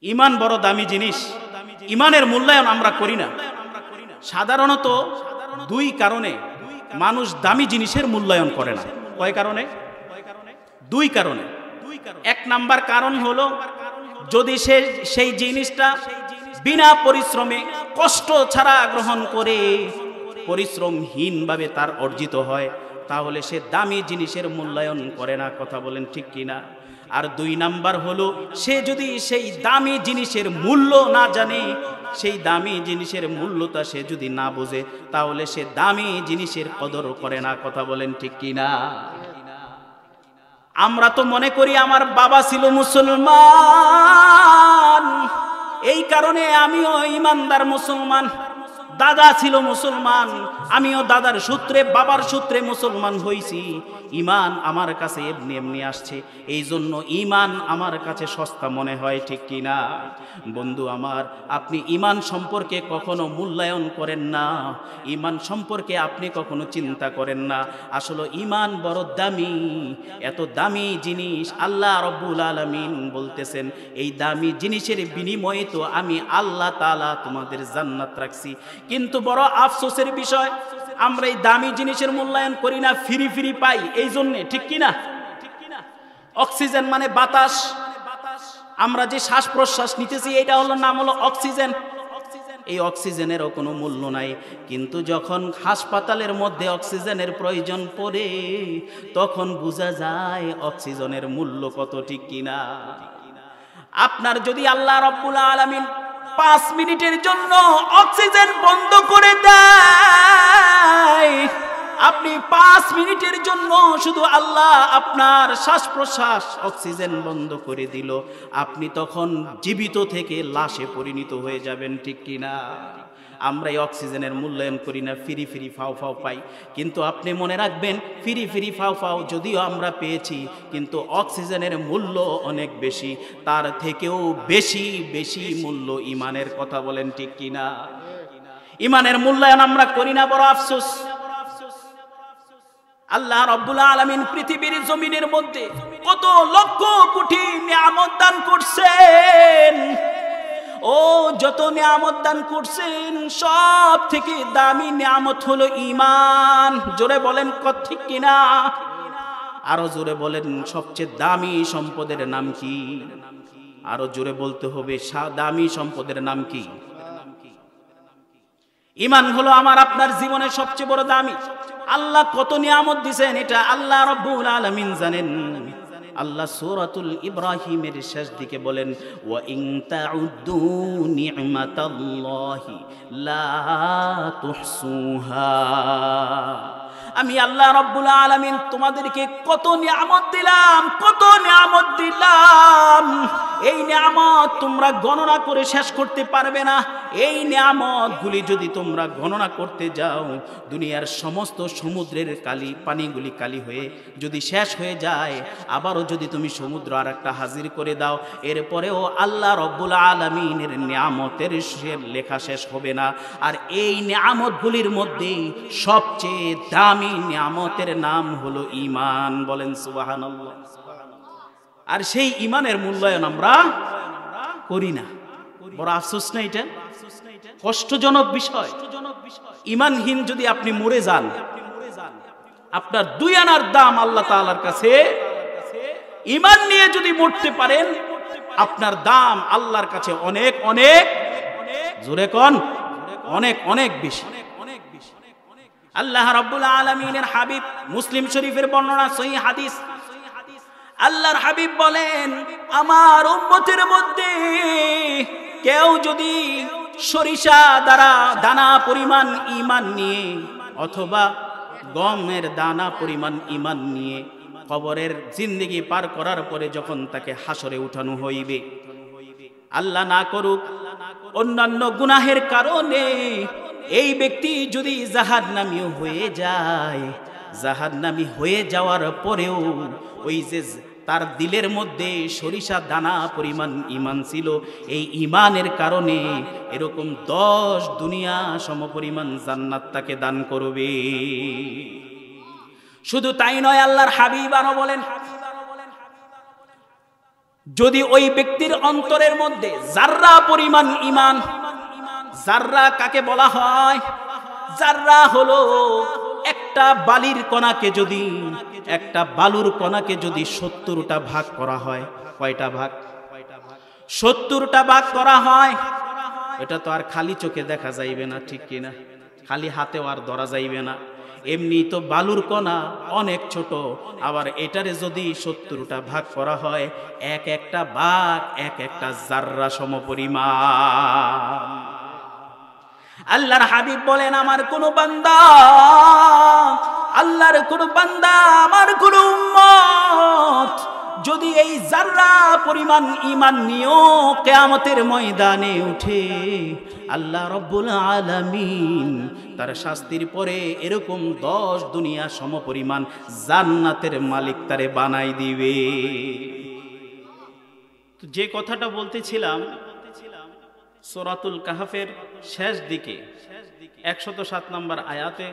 ইমান বড় দামি জিনিস। ইমানের মূল্যায়ন আমরা করি না। সাধারণত দুই কারণে মানুষ দামি জিনিসের মূল্যায়ন করে না। কয় কারণে? দুই কারণে। এক নাম্বার কারণ হলো, যদি সেই জিনিসটা বিনা পরিশ্রমে কষ্ট ছাড়া গ্রহণ করে পরিশ্রমহীনভাবে তার অর্জিত হয়, তাহলে সে দামি জিনিসের মূল্যায়ন করে না। কথা বলেন ঠিক কিনা? আর দুই নাম্বার হলো, সে যদি সেই দামি জিনিসের মূল্য না জানে, সেই দামি জিনিসের মূল্যটা সে যদি না বোঝে, তাহলে সে দামি জিনিসের কদর করে না। কথা বলেন ঠিক কিনা? আমরা তো মনে করি আমার বাবা ছিল মুসলমান, এই কারণে আমিও ইমানদার মুসলমান। দাদা ছিল মুসলমান, আমিও দাদার সূত্রে বাবার সূত্রে মুসলমান হইছি। ইমান আমার কাছে এমনি এমনি আসছে, এই জন্য ইমান আমার কাছে সস্তা মনে হয়। ঠিক কিনা? বন্ধু আমার, আপনি ইমান সম্পর্কে কখনো মূল্যায়ন করেন না, ইমান সম্পর্কে আপনি কখনো চিন্তা করেন না। আসলে ইমান বড় দামি, এত দামি জিনিস। আল্লাহ রব্বুল আলামিন বলতেছেন, এই দামি জিনিসের বিনিময়ে তো আমি আল্লাহ তাআলা তোমাদের জান্নাত রাখছি। কিন্তু বড় আফসোসের বিষয়, আমরা এই দামি জিনিসের মূল্যায়ন করি না, ফ্রি ফ্রি পাই এই জন্যে। ঠিক কিনা? অক্সিজেন মানে বাতাস, আমরা যে শ্বাস প্রশ্বাস নিতেছি এটা হলো নাম হলো অক্সিজেন। এই অক্সিজেনেরও কোনো মূল্য নাই। কিন্তু যখন হাসপাতালের মধ্যে অক্সিজেনের প্রয়োজন পড়ে, তখন বোঝা যায় অক্সিজেনের মূল্য কত। ঠিক কিনা? আপনার যদি আল্লাহ রব্বুল আলামিন 5 মিনিটের জন্য অক্সিজেন বন্ধ করে দেয়, আপনি 5 মিনিটের জন্য শুধু আল্লাহ আপনার শ্বাস প্রশ্বাস অক্সিজেন বন্ধ করে দিল, আপনি তখন জীবিত থেকে লাশে পরিণত হয়ে যাবেন। ঠিক কিনা? আমরা এই অক্সিজেনের মূল্যায়ন করি না, ফ্রি ফ্রি ফাও ফাও পাই। কিন্তু আপনি মনে রাখবেন, ফ্রি ফ্রি ফাও ফাও যদিও আমরা পেয়েছি, কিন্তু অক্সিজেনের মূল্য অনেক বেশি। তার থেকেও বেশি বেশি মূল্য ইমানের। কথা বলেন ঠিক কিনা? ইমানের মূল্যায়ন আমরা করি না, বড় আফসোস। আল্লাহ রব্বুল আলামিন পৃথিবীর জমিনের মধ্যে কত লক্ষ কোটি নিয়ামত দান করছেন। ও যত নিয়ামত দান করছেন, সব থেকে দামি নিয়ামত হলো ঈমান। জোরে বলেন ঠিক কিনা? আরো জোরে বলেন, সবচেয়ে দামি সম্পদের নাম কি? আরো জোরে বলতে হবে, দামি সম্পদের নাম কি? ঈমান হলো আমার আপনার জীবনের সবচেয়ে বড় দামি। আল্লাহ কত নিয়ামত দিয়েছেন এটা আল্লাহ রব্বুল আলামিন জানেন। আল্লাহ সূরাতুল ইব্রাহিমের শেষ দিকে বলেন, ওয়া ইন তাউদ্দু নি'মাতাল্লাহি লা তুহসুহা। আমি আল্লাহ রব্বুল আলামিন তোমাদেরকে কত নিয়ামত দিলাম, কত নিয়ামত দিলাম, এই নিয়ামত তোমরা গণনা করে শেষ করতে পারবে না। এই নিয়ামতগুলি যদি তোমরা গণনা করতে যাও, দুনিয়ার সমস্ত সমুদ্রের পানিগুলি কালি হয়ে যদি শেষ হয়ে যায়, আবারও যদি তুমি সমুদ্র আর একটা হাজির করে দাও, এরপরেও আল্লাহ রব্বুল আলামিনের নিয়ামতের লেখা শেষ হবে না। আর এই নিয়ামতগুলির মধ্যে সবচেয়ে দামি নিয়ামতের নাম হলো ঈমান। বলেন সুবহানাল্লাহ। আর সেই ঈমানের মূল্যায়ন আমরা করি না। বড় আফসোস না? এটা কষ্টজনক বিষয়। ঈমানহীন যদি আপনি মরে যান, আপনার 2 আনার দাম আল্লাহ তাআলার কাছে। ঈমান নিয়ে যদি মরতে পারেন, আপনার দাম আল্লাহর কাছে অনেক অনেক, জোরে কোন, অনেক অনেক বেশি। আল্লাহ রাব্বুল আলামিনের হাবিব, মুসলিম শরীফের বর্ণনা সহিহ হাদিস, আল্লাহর হাবিব বলেন, আমার উম্মতের মধ্যে কেউ যদি সরিষা দানা পরিমাণ ঈমান নিয়ে অথবা গমের দানা পরিমাণ ঈমান নিয়ে কবরের জিন্দেগি পার করার পরে যখন তাকে হাসরে উঠানো হইবে, আল্লাহ না করুক অন্যান্য গুনাহের কারণে এই ব্যক্তি যদি জাহান্নামী হয়ে যায়, জাহান্নামী হয়ে যাওয়ার পরেও ওই যে তার দিলের মধ্যে সরিষা দানা পরিমাণ ঈমান ছিল, এই ঈমানের কারণে এরকম 10 দুনিয়া সমপরিমাণ জান্নাত তাকে দান করবে। শুধু তাই নয়, আল্লাহর হাবিব আরো বলেন, যদি ওই ব্যক্তির অন্তরের মধ্যে জাররা পরিমাণ ঈমান, জাররা কাকে বলা হয়? জাররা হলো একটা বালির কণাকে যদি, একটা বালুর কণাকে যদি 70টা ভাগ করা হয়, কয়টা ভাগ? 70টা ভাগ করা হয়। এটা তো আর খালি চোখে দেখা যাইবে না, ঠিক কিনা? খালি হাতেও আর ধরা যাইবে না। এমনি তো বালুর কণা অনেক ছোট, আবার এটারে যদি 70টা ভাগ করা হয়, এক একটা ভাগ এক একটা জাররা সমপরিমাণ। আল্লাহর হাবিব বলেন, আমার কোন বান্দা, আল্লাহর কোন বান্দা, আমার কোন উম্মত যদি এই জাররা পরিমাণ ঈমান নিয়েও কিয়ামতের ময়দানে উঠে, আল্লাহ রাব্বুল আলামিন তার শাস্তির পরে এরকম 10 দুনিয়া সমপরিমাণ জান্নাতের মালিক তারে বানাই দিবে। তো যে কথাটা বলতেছিলাম, সূরাতুল কাহফের শেষ দিকে 107 নম্বর আয়াতে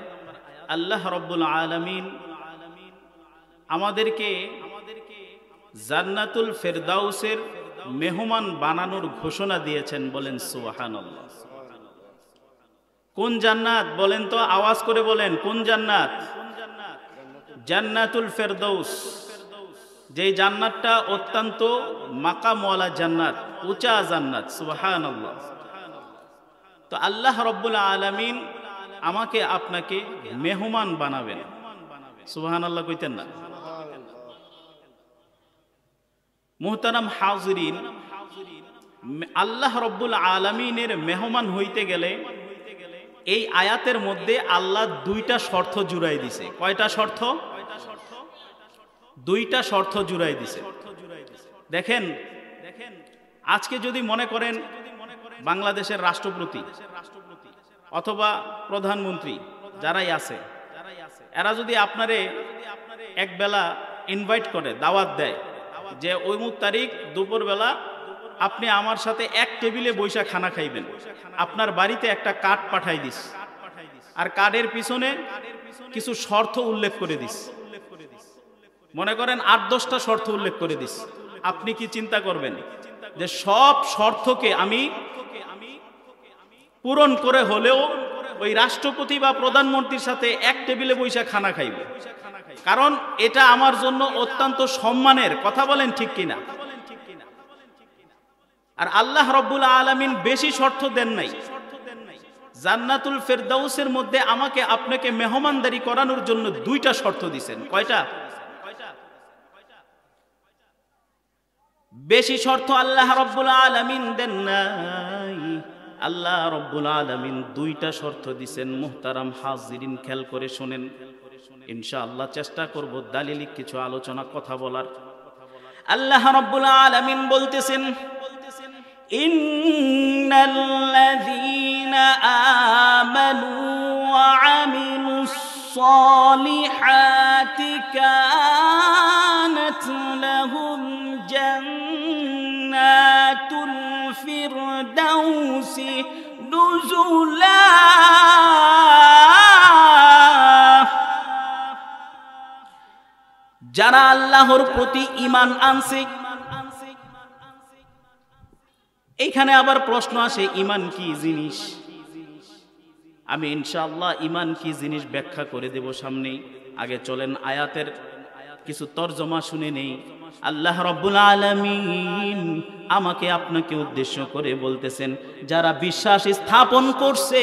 আল্লাহ রাব্বুল আলামিন আমাদেরকে জান্নাতুল ফেরদাউসের মেহমান বানানোর ঘোষণা দিয়েছেন। বলেন সুবহানাল্লাহ। কোন জান্নাত বলেন তো? আওয়াজ করে বলেন, কোন জান্নাত? জান্নাতুল ফেরদাউস। যেই জান্নাতটা অত্যন্ত মাকামওয়ালা জান্নাত, উঁচা জান্নাত। সুবহানাল্লাহ। তো আল্লাহ রাব্বুল আলামিন আমাকে আপনাকে মেহমান বানাবেন। সুবহানাল্লাহ কইতেন না? মুহতারাম হাজিরিন, আল্লাহ রাব্বুল আলামিনের মেহমান হইতে গেলে এই আয়াতের মধ্যে আল্লাহ 2টা শর্ত জুড়াই দিছে। কয়টা শর্ত? 2টা শর্ত জুড়াই দিছে। দেখেন, আজকে যদি মনে করেন বাংলাদেশের রাষ্ট্রপতি অথবা প্রধানমন্ত্রী যারাই আছে, এরা যদি আপনারে এক বেলা ইনভাইট করে, দাওয়াত দেয় যে অমুক তারিখ দুপুরবেলা আপনি আমার সাথে এক টেবিলে বৈশা খানা খাইবেন, আপনার বাড়িতে একটা কার্ড পাঠাই দিস, আর কার্ডের পিছনে কিছু শর্ত উল্লেখ করে দিস। মনে করেন 8-10টা শর্ত উল্লেখ করে দিস। আপনি কি চিন্তা করবেন যে সব শর্তকে আমি পূরণ করে হলেও ওই রাষ্ট্রপতি বা প্রধানমন্ত্রীর সাথে এক টেবিলে বৈশা খানা খাইব? কারণ এটা আমার জন্য অত্যন্ত সম্মানের কথা। বলেন ঠিক কিনা? আর আল্লাহ রাব্বুল আলামিন বেশি শর্ত দেন নাই। জান্নাতুল ফেরদাউসের মধ্যে আমাকে আপনাকে মেহমানদারি করানোর জন্য 2টা শর্ত দিবেন। কয়টা? বেশি শর্ত আল্লাহ রাব্বুল আলামিন দেন নাই। আল্লাহ রাব্বুল আলামিন 2টা শর্ত দিবেন। মুহতারাম হাজিরিন, খেয়াল করে শুনেন। ইনশাআল্লাহ চেষ্টা করব দালিলিক কিছু আলোচনা কথা বলার। আল্লাহ রাব্বুল আলামিন বলতেছেন, ইন্নাল্লাযীনা আমানু ওয়া আমিলুস সালিহাতি কানাত লাহুম জান্নাতুল ফিরদাউসি নুজুলা। যারা আল্লাহর প্রতি ঈমান আনছে। এইখানে আবার প্রশ্ন আসে, ঈমান কি জিনিস? আমি ইনশাআল্লাহ ঈমান কি জিনিস ব্যাখ্যা করে দেব সামনেই। আগে চলেন আয়াতের কিছু তরজমা শুনে নেই। আল্লাহ রাব্বুল আলামিন আমাকে আপনাকে উদ্দেশ্য করে বলতেছেন, যারা বিশ্বাস স্থাপন করছে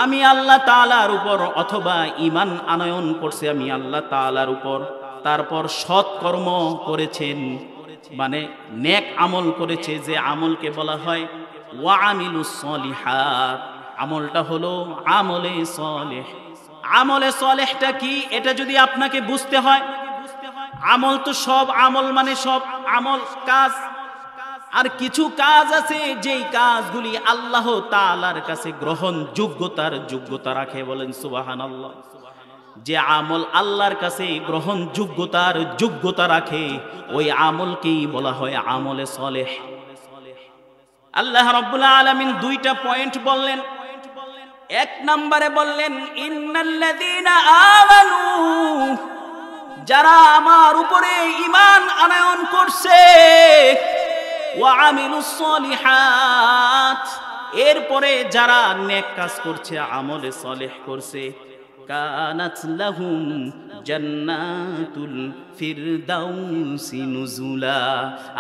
আমি আল্লাহ তাআলার উপর, অথবা ঈমান আনয়ন করছে আমি আল্লাহ তাআলার উপর, তারপর সৎ কর্ম করেছেন, মানে নেক আমল করেছে, যে আমলকে বলা হয় ওয়া আমিলুস সলিহাত। আমলটা হলো আমলে সলেহ। আমলে সলেহটা কি, এটা যদি আপনাকে বুঝতে হয়, আমল তো সব আমল মানে সব আমল কাজ, আর কিছু কাজ আছে যেই কাজগুলি আল্লাহ তাআলার কাছে যোগ্যতা রাখে। বলেন সুবহানাল্লাহ। যে আমল আল্লাহর কাছে যোগ্যতা রাখে ওই আমলকেই বলা হয় আমলে সলেহ। আল্লাহ রাব্বুল আলামিন 2টা পয়েন্ট বললেন। 1 নম্বরে বললেন, ইন্নাল্লাযীনা আমানু, যারা আমার উপরে ঈমান আনয়ন করছে, ওয়া আমিলুস সলিহাত, এরপরে যারা নেক কাজ করছে, আমলে সলেহ করছে, কানাত লাহুম জান্নাতুল ফিরদাউসি নুজুলা,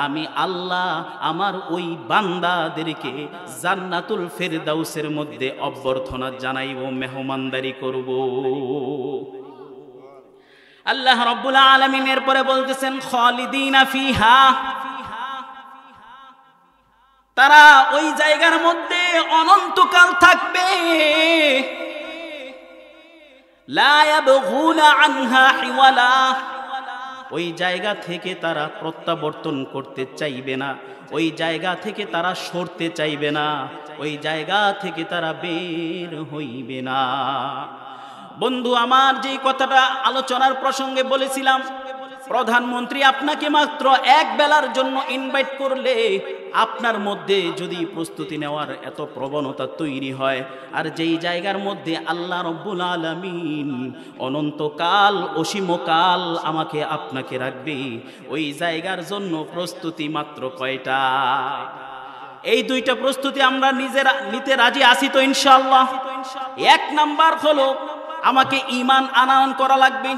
আমি আল্লাহ আমার ওই বান্দাদেরকে জান্নাতুল ফিরদাউসের মধ্যে অভ্যর্থনা জানাইব, মেহমানদারি করব। আল্লাহ রাব্বুল আলামিন এরপরে বলতেছেন খালিদিনা ফিহা, তারা ওই জায়গার মধ্যে অনন্তকাল থাকবে। লা ইয়াবগুনা আনহা হিওয়ালা, ওই জায়গা থেকে তারা প্রত্যাবর্তন করতে চাইবে না, ওই জায়গা থেকে তারা সরতে চাইবে না, ওই জায়গা থেকে তারা বের হইবে না। বন্ধু আমার, যে কথাটা আলোচনার প্রসঙ্গে বলেছিলাম, প্রধানমন্ত্রী আপনাকে মাত্র এক বেলার জন্য ইনভাইট করলে আপনার মধ্যে যদি প্রস্তুতি নেওয়ার এত প্রবণতা তৈরি হয়, আর যেই জায়গার মধ্যে আল্লাহ রব্বুল আলামিন অনন্তকাল অসীমকাল আমাকে আপনাকে রাখবে, ওই জায়গার জন্য প্রস্তুতি মাত্র কয়টা? এই দুইটা প্রস্তুতি আমরা নিজেরা নিতে রাজি আছি তো ইনশাআল্লাহ? এক নাম্বার হলো আমাকে ঈমান আনয়ন করা লাগবে।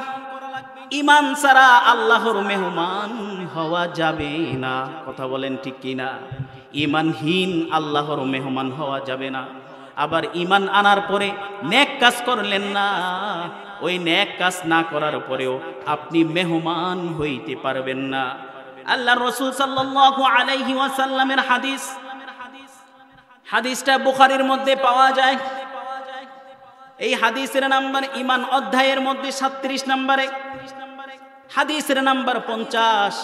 ঈমান ছাড়া আল্লাহর মেহমান হওয়া যাবে না, কথা বলেন ঠিক কিনা? ঈমানহীন আল্লাহর মেহমান হওয়া যাবে না। আবার ঈমান আনার পরে নেক কাজ করলেন না, ওই নেক কাজ না করার পরেও আপনি মেহমান হইতে পারবেন না। আল্লাহর রাসূল সাল্লাল্লাহু আলাইহি ওয়াসাল্লামের হাদিস, হাদিসটা বুখারীর মধ্যে পাওয়া যায়। এই হাদিসের নাম্বার ঈমান অধ্যায়ের মধ্যে 37 নম্বরে, হাদিসের নাম্বার 50।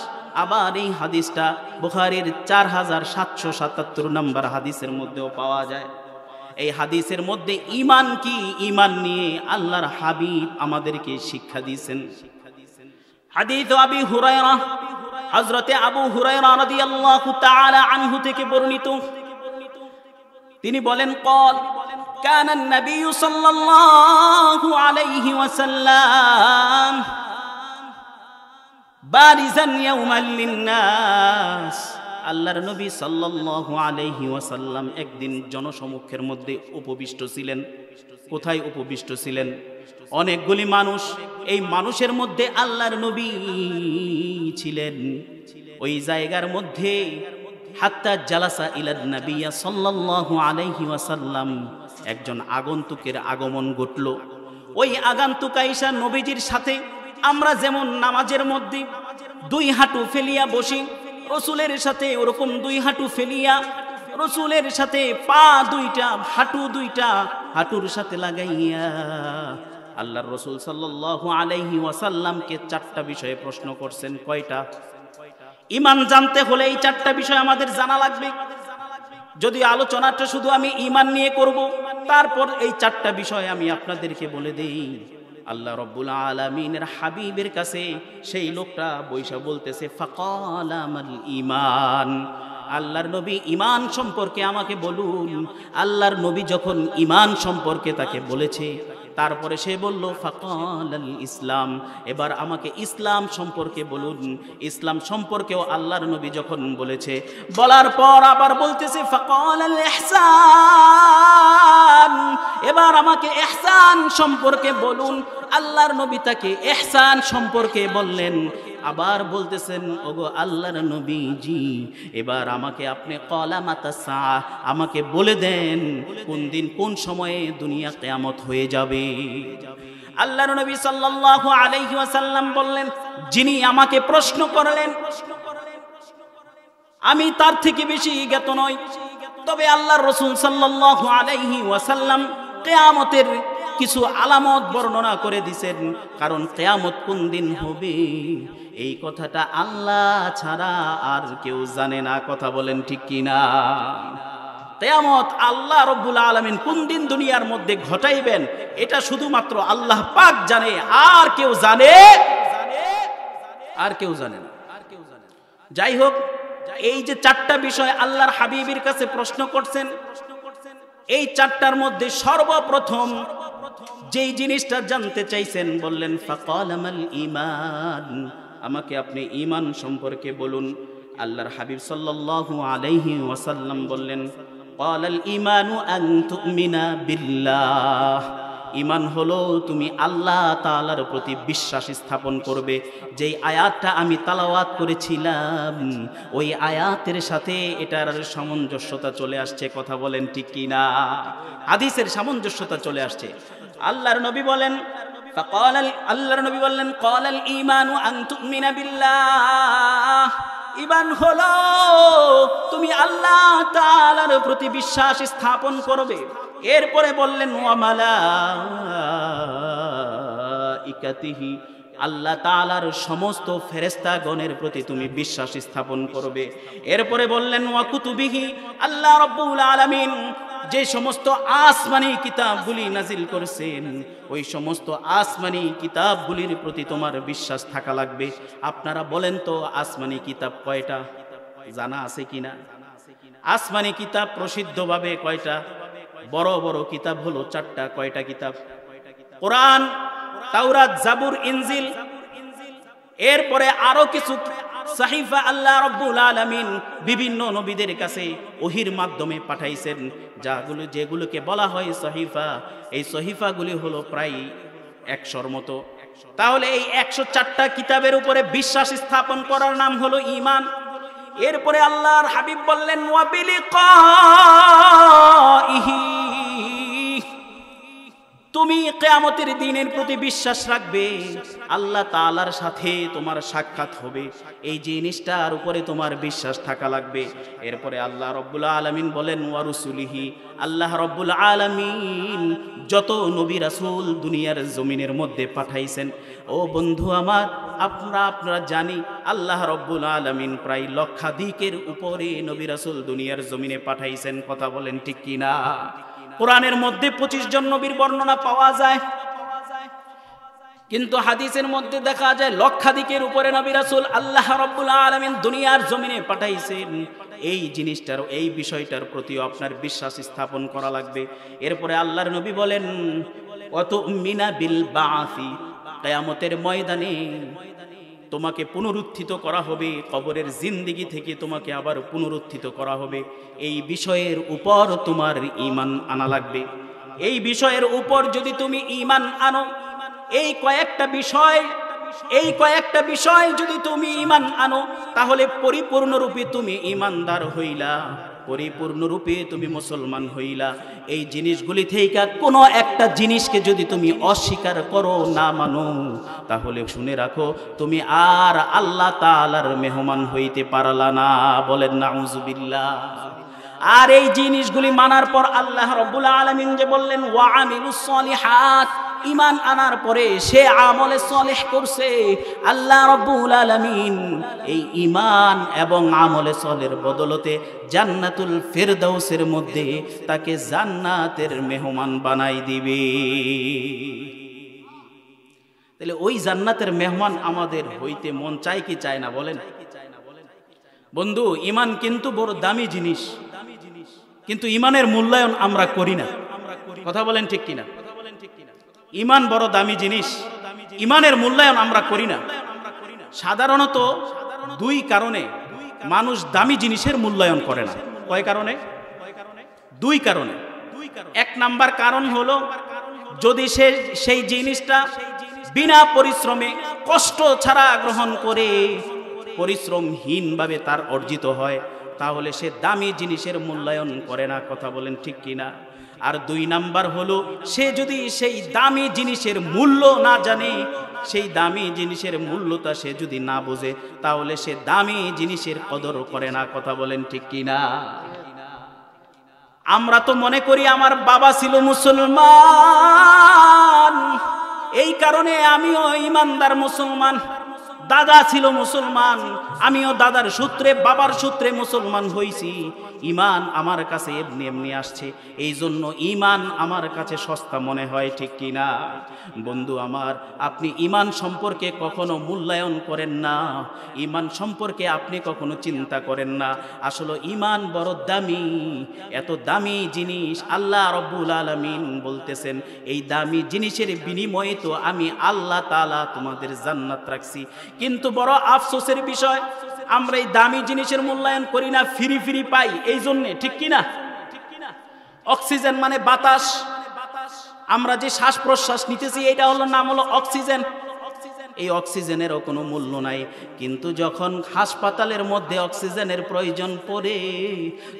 আবার এই হাদিসটা বুখারীর 4777 নম্বর হাদিসের মধ্যেও পাওয়া যায়। এই হাদিসের মধ্যে ঈমান কি, ঈমান নিয়ে আল্লাহর হাবিব আমাদেরকে শিক্ষা দিয়েছেন। হাদিস আবি হুরায়রা, হযরতে আবু হুরায়রা রাদিয়াল্লাহু তাআলা আনহু থেকে বর্ণিত, তিনি বলেন قال كان النبي صلى الله عليه وسلم بارزا يوما للناس, আল্লাহর নবী সাল্লাল্লাহু আলাইহি ওয়াসাল্লাম একদিন জনসমক্ষের মধ্যে উপবিষ্ট ছিলেন। কোথায় উপবিষ্ট ছিলেন? অনেকগুলি মানুষ, এই মানুষের মধ্যে আল্লাহর নবী ছিলেন। ওই জায়গার মধ্যে হাত্তা জালাসা ইলান নবিয়্যা সাল্লাল্লাহু আলাইহি ওয়াসাল্লাম, একজন আগন্তুকের আগমন ঘটল। ওই আগন্তুক আয়েশা নবীজির সাথে আমরা যেমন নামাজের মধ্যে দুই হাঁটু ফেলিয়া বসি, রসুলের সাথে ওরকম দুই হাঁটু ফেলিয়া রসুলের সাথে পা দুইটা, হাঁটু দুইটা হাঁটুর সাথে লাগাইয়া আল্লাহর রসুল সাল্লাল্লাহু আলাইহি ওয়াসাল্লামকে 4টা বিষয়ে প্রশ্ন করছেন। কয়টা? ঈমান জানতে হলে এই 4টা বিষয় আমাদের জানা লাগবে। যদি আলোচনাটা শুধু আমি ঈমান নিয়ে করব, তারপর এই 4টা বিষয় আমি আপনাদেরকে বলে দেই। আল্লাহ রব্বুল আলামিনের হাবিবের কাছে সেই লোকটা বৈশা বলতেছে ফাকালা মাল ঈমান, আল্লাহর নবী ঈমান সম্পর্কে আমাকে বলুন। আল্লাহর নবী যখন ঈমান সম্পর্কে তাকে বলেছে, তারপরে সে বলল ফাকালাল ইসলাম, এবার আমাকে ইসলাম সম্পর্কে বলুন। ইসলাম সম্পর্কেও আল্লাহর নবী যখন বলেছে, বলার পর আবার বলতেছে ফাকালাল ইহসান, এবার আমাকে ইহসান সম্পর্কে বলুন। আল্লাহর নবী তাকে ইহসান সম্পর্কে বললেন। আবার বলতেছেন, ওগো আল্লাহর নবীজি, এবার আমাকে আপনি ক্বালামাতাস সাআ, আমাকে বলে দেন কোন দিন কোন সময়ে দুনিয়া কিয়ামত হয়ে যাবে। আল্লাহর নবী সাল্লাল্লাহু আলাইহি ওয়াসাল্লাম বললেন, যিনি আমাকে প্রশ্ন করলেন আমি তার থেকে বেশি জ্ঞাত নই, তবে আল্লাহর রাসূল সাল্লাল্লাহু আলাইহি ওয়াসাল্লাম কিয়ামতের কিছু আলামত বর্ণনা করে দিয়েছেন। কারণ কিয়ামত কোন দিন হবে এই কথাটা আল্লাহ ছাড়া আর কেউ জানে না। কথা বলেন ঠিক কিনা? কিয়ামত আল্লাহ রব্বুল আলামিন কোন দিন দুনিয়ার মধ্যে ঘটাইবেন এটা শুধুমাত্র আল্লাহ পাক জানে, আর কেউ জানে না। যাই হোক, এই যে 4টা বিষয় আল্লাহর হাবিবের কাছে প্রশ্ন করছেন, এই 4টার মধ্যে সর্বপ্রথম যেই জিনিসটা জানতে চাইছেন বললেন ফাকাল আমাল ঈমান, আমাকে আপনি ঈমান সম্পর্কে বলুন। আল্লাহর হাবিব সাল্লাল্লাহু আলাইহি ওয়াসাল্লাম বললেন ক্বালাল ঈমানু আন তুমিনা বিল্লাহ, ঈমান হলো তুমি আল্লাহ তাআলার প্রতি বিশ্বাস স্থাপন করবে। যেই আয়াতটা আমি তেলাওয়াত করেছিলাম ওই আয়াতের সাথে এটার সামঞ্জস্যতা চলে আসছে, কথা বলেন ঠিক কি না? হাদিসের সামঞ্জস্যতা চলে আসছে। আল্লাহর নবী বলেন আল্লাহর নবী বললেন ক্বালাল ঈমানু আন তুমিনা বিল্লাহ, ঈমান হলো তুমি আল্লাহ তাআলার প্রতি বিশ্বাস স্থাপন করবে। এরপরে বললেন ওয়া মালাইকাতিহি, আল্লাহ তাআলার সমস্ত ফেরেশতাগণের প্রতি তুমি বিশ্বাস স্থাপন করবে। এরপরে বললেন ওয়া কুতুবিহি, আল্লাহ রাব্বুল আলামিন যে সমস্ত আসমানি কিতাবগুলি নাজিল করেছেন ওই সমস্ত আসমানি কিতাবগুলির প্রতি তোমার বিশ্বাস থাকা লাগবে। আপনারা বলেন তো আসমানি কিতাব কয়টা, জানা আছে কিনা? আসমানি কিতাব প্রসিদ্ধভাবে কয়টা? বড় বড় কিতাব হলো 4টা। কয়টা কিতাব? কোরআন, তাওরাত, জাবুর, ইনজিল। এরপরে আরো কিছু সাহিফা আল্লাহ রাব্বুল আলামিন বিভিন্ন নবীদের কাছে ওহির মাধ্যমে পাঠাইছেন, যেগুলোকে বলা হয় সহিফা। এই সহিফাগুলি হলো প্রায় 100-র মতো। তাহলে এই 104টা কিতাবের উপরে বিশ্বাস স্থাপন করার নাম হলো ঈমান। এরপরে আল্লাহর হাবিব বললেন ওয়া বিলিকাইহি, তুমি কিয়ামতের দিনের প্রতি বিশ্বাস রাখবে, আল্লাহ তাআলার সাথে তোমার সাক্ষাৎ হবে, এই জিনিসটার উপরে তোমার বিশ্বাস থাকা লাগবে। এরপরে আল্লাহ রাব্বুল আলামিন বলেন ওয়া রুসুলিহি, আল্লাহ রাব্বুল আলামিন যত নবী রাসূল দুনিয়ার জমিনের মধ্যে পাঠাইছেন, ও বন্ধু আমার আপনারা জানি আল্লাহ রাব্বুল আলামিন প্রায় লক্ষাধিকের উপরে নবী রাসূল দুনিয়ার জমিনে পাঠাইছেন, কথা বলেন ঠিক কি না? কোরআনের মধ্যে 25 জন নবীর বর্ণনা পাওয়া যায়, কিন্তু হাদিসের মধ্যে দেখা যায় লক্ষাধিকের উপরে নবী রাসূল আল্লাহ রাব্বুল আলামিন দুনিয়ার জমিনে পাঠাইছেন। এই জিনিসটার, এই বিষয়টার প্রতি আপনার বিশ্বাস স্থাপন করা লাগবে। এরপরে আল্লাহর নবী বলেন ওয়া তুমিনা বিল বাআসি, কিয়ামতের ময়দানে তোমাকে পুনরুত্থিত করা হবে, কবরের জিন্দেগি থেকে তোমাকে আবার পুনরুত্থিত করা হবে। এই বিষয়ের উপর তোমার ঈমান আনা লাগবে। এই বিষয়ের উপর যদি তুমি ঈমান আনো, এই কয়েকটা বিষয় যদি তুমি ঈমান আনো, তাহলে পরিপূর্ণরূপে তুমি ঈমানদার হইলা, পরিপূর্ণরূপে তুমি মুসলমান হইলা। এই জিনিসগুলি থেকে কোনো একটা জিনিসকে যদি তুমি অস্বীকার করো, না মানো, তাহলে শুনে রাখো তুমি আর আল্লাহ তাআলার মেহমান হইতে পারলা না। বলেন নাউজুবিল্লাহ। আর এই জিনিসগুলি মানার পর আল্লাহ রাব্বুল আলামিন যে বললেন ওয়া আমিলুস সলিহাত, ঈমান আনার পরে সে আমলে সলেহ করছে, আল্লাহ রাব্বুল আলামিন এই ঈমান এবং আমলে সলের বদলতে জান্নাতুল ফিরদাউসের মধ্যে তাকে জান্নাতের মেহমান বানাই দিবে। তাহলে ওই জান্নাতের মেহমান আমাদের হইতে মন চায় কি চায় না? বলেন বন্ধু, ঈমান কিন্তু বড় দামি জিনিস, কিন্তু ঈমানের মূল্যায়ন আমরা করি না, কথা বলেন ঠিক কিনা? ঈমান বড় দামি জিনিস, ঈমানের মূল্যায়ন আমরা করি না। সাধারণত 2 কারণে মানুষ দামি জিনিসের মূল্যায়ন করে না। কয় কারণে? 2 কারণে। 1 নাম্বার কারণ হলো যদি সেই জিনিসটা বিনা পরিশ্রমে কষ্ট ছাড়া গ্রহণ করে পরিশ্রমহীনভাবে তার অর্জিত হয়, তাহলে সে দামি জিনিসের মূল্যায়ন করে না, কথা বলেন ঠিক কিনা? আর 2 নাম্বার হলো সে যদি সেই দামি জিনিসের মূল্য না জানে, সেই দামি জিনিসের মূল্যটা সে যদি না বোঝে, তাহলে সে দামি জিনিসের কদর করে না, কথা বলেন ঠিক কিনা? আমরা তো মনে করি আমার বাবা ছিল মুসলমান, এই কারণে আমিও ঈমানদার মুসলমান। দাদা ছিল মুসলমান, আমিও দাদার সূত্রে বাবার সূত্রে মুসলমান হইছি। ঈমান আমার কাছে এমনি এমনি আসছে, এই জন্য ঈমান আমার কাছে সস্তা মনে হয়, ঠিক কিনা? বন্ধু আমার, আপনি ঈমান সম্পর্কে কখনো মূল্যায়ন করেন না, ঈমান সম্পর্কে আপনি কখনো চিন্তা করেন না। আসলে ঈমান বড় দামি, এত দামি জিনিস আল্লাহ রব্বুল আলামিন বলতেছেন, এই দামি জিনিসের বিনিময়ে তো আমি আল্লাহ তাআলা তোমাদের জান্নাত রাখছি। কিন্তু বড় আফসোসের বিষয়, আমরা এই দামি জিনিসের মূল্যায়ন করি না, ফ্রি ফ্রি পাই এই জন্যে, ঠিক কিনা? অক্সিজেন মানে বাতাস, আমরা যে শ্বাস প্রশ্বাস নিতেছি এটা হলো নাম হলো অক্সিজেন। এই অক্সিজেনেরও কোনো মূল্য নাই, কিন্তু যখন হাসপাতালের মধ্যে অক্সিজেনের প্রয়োজন পড়ে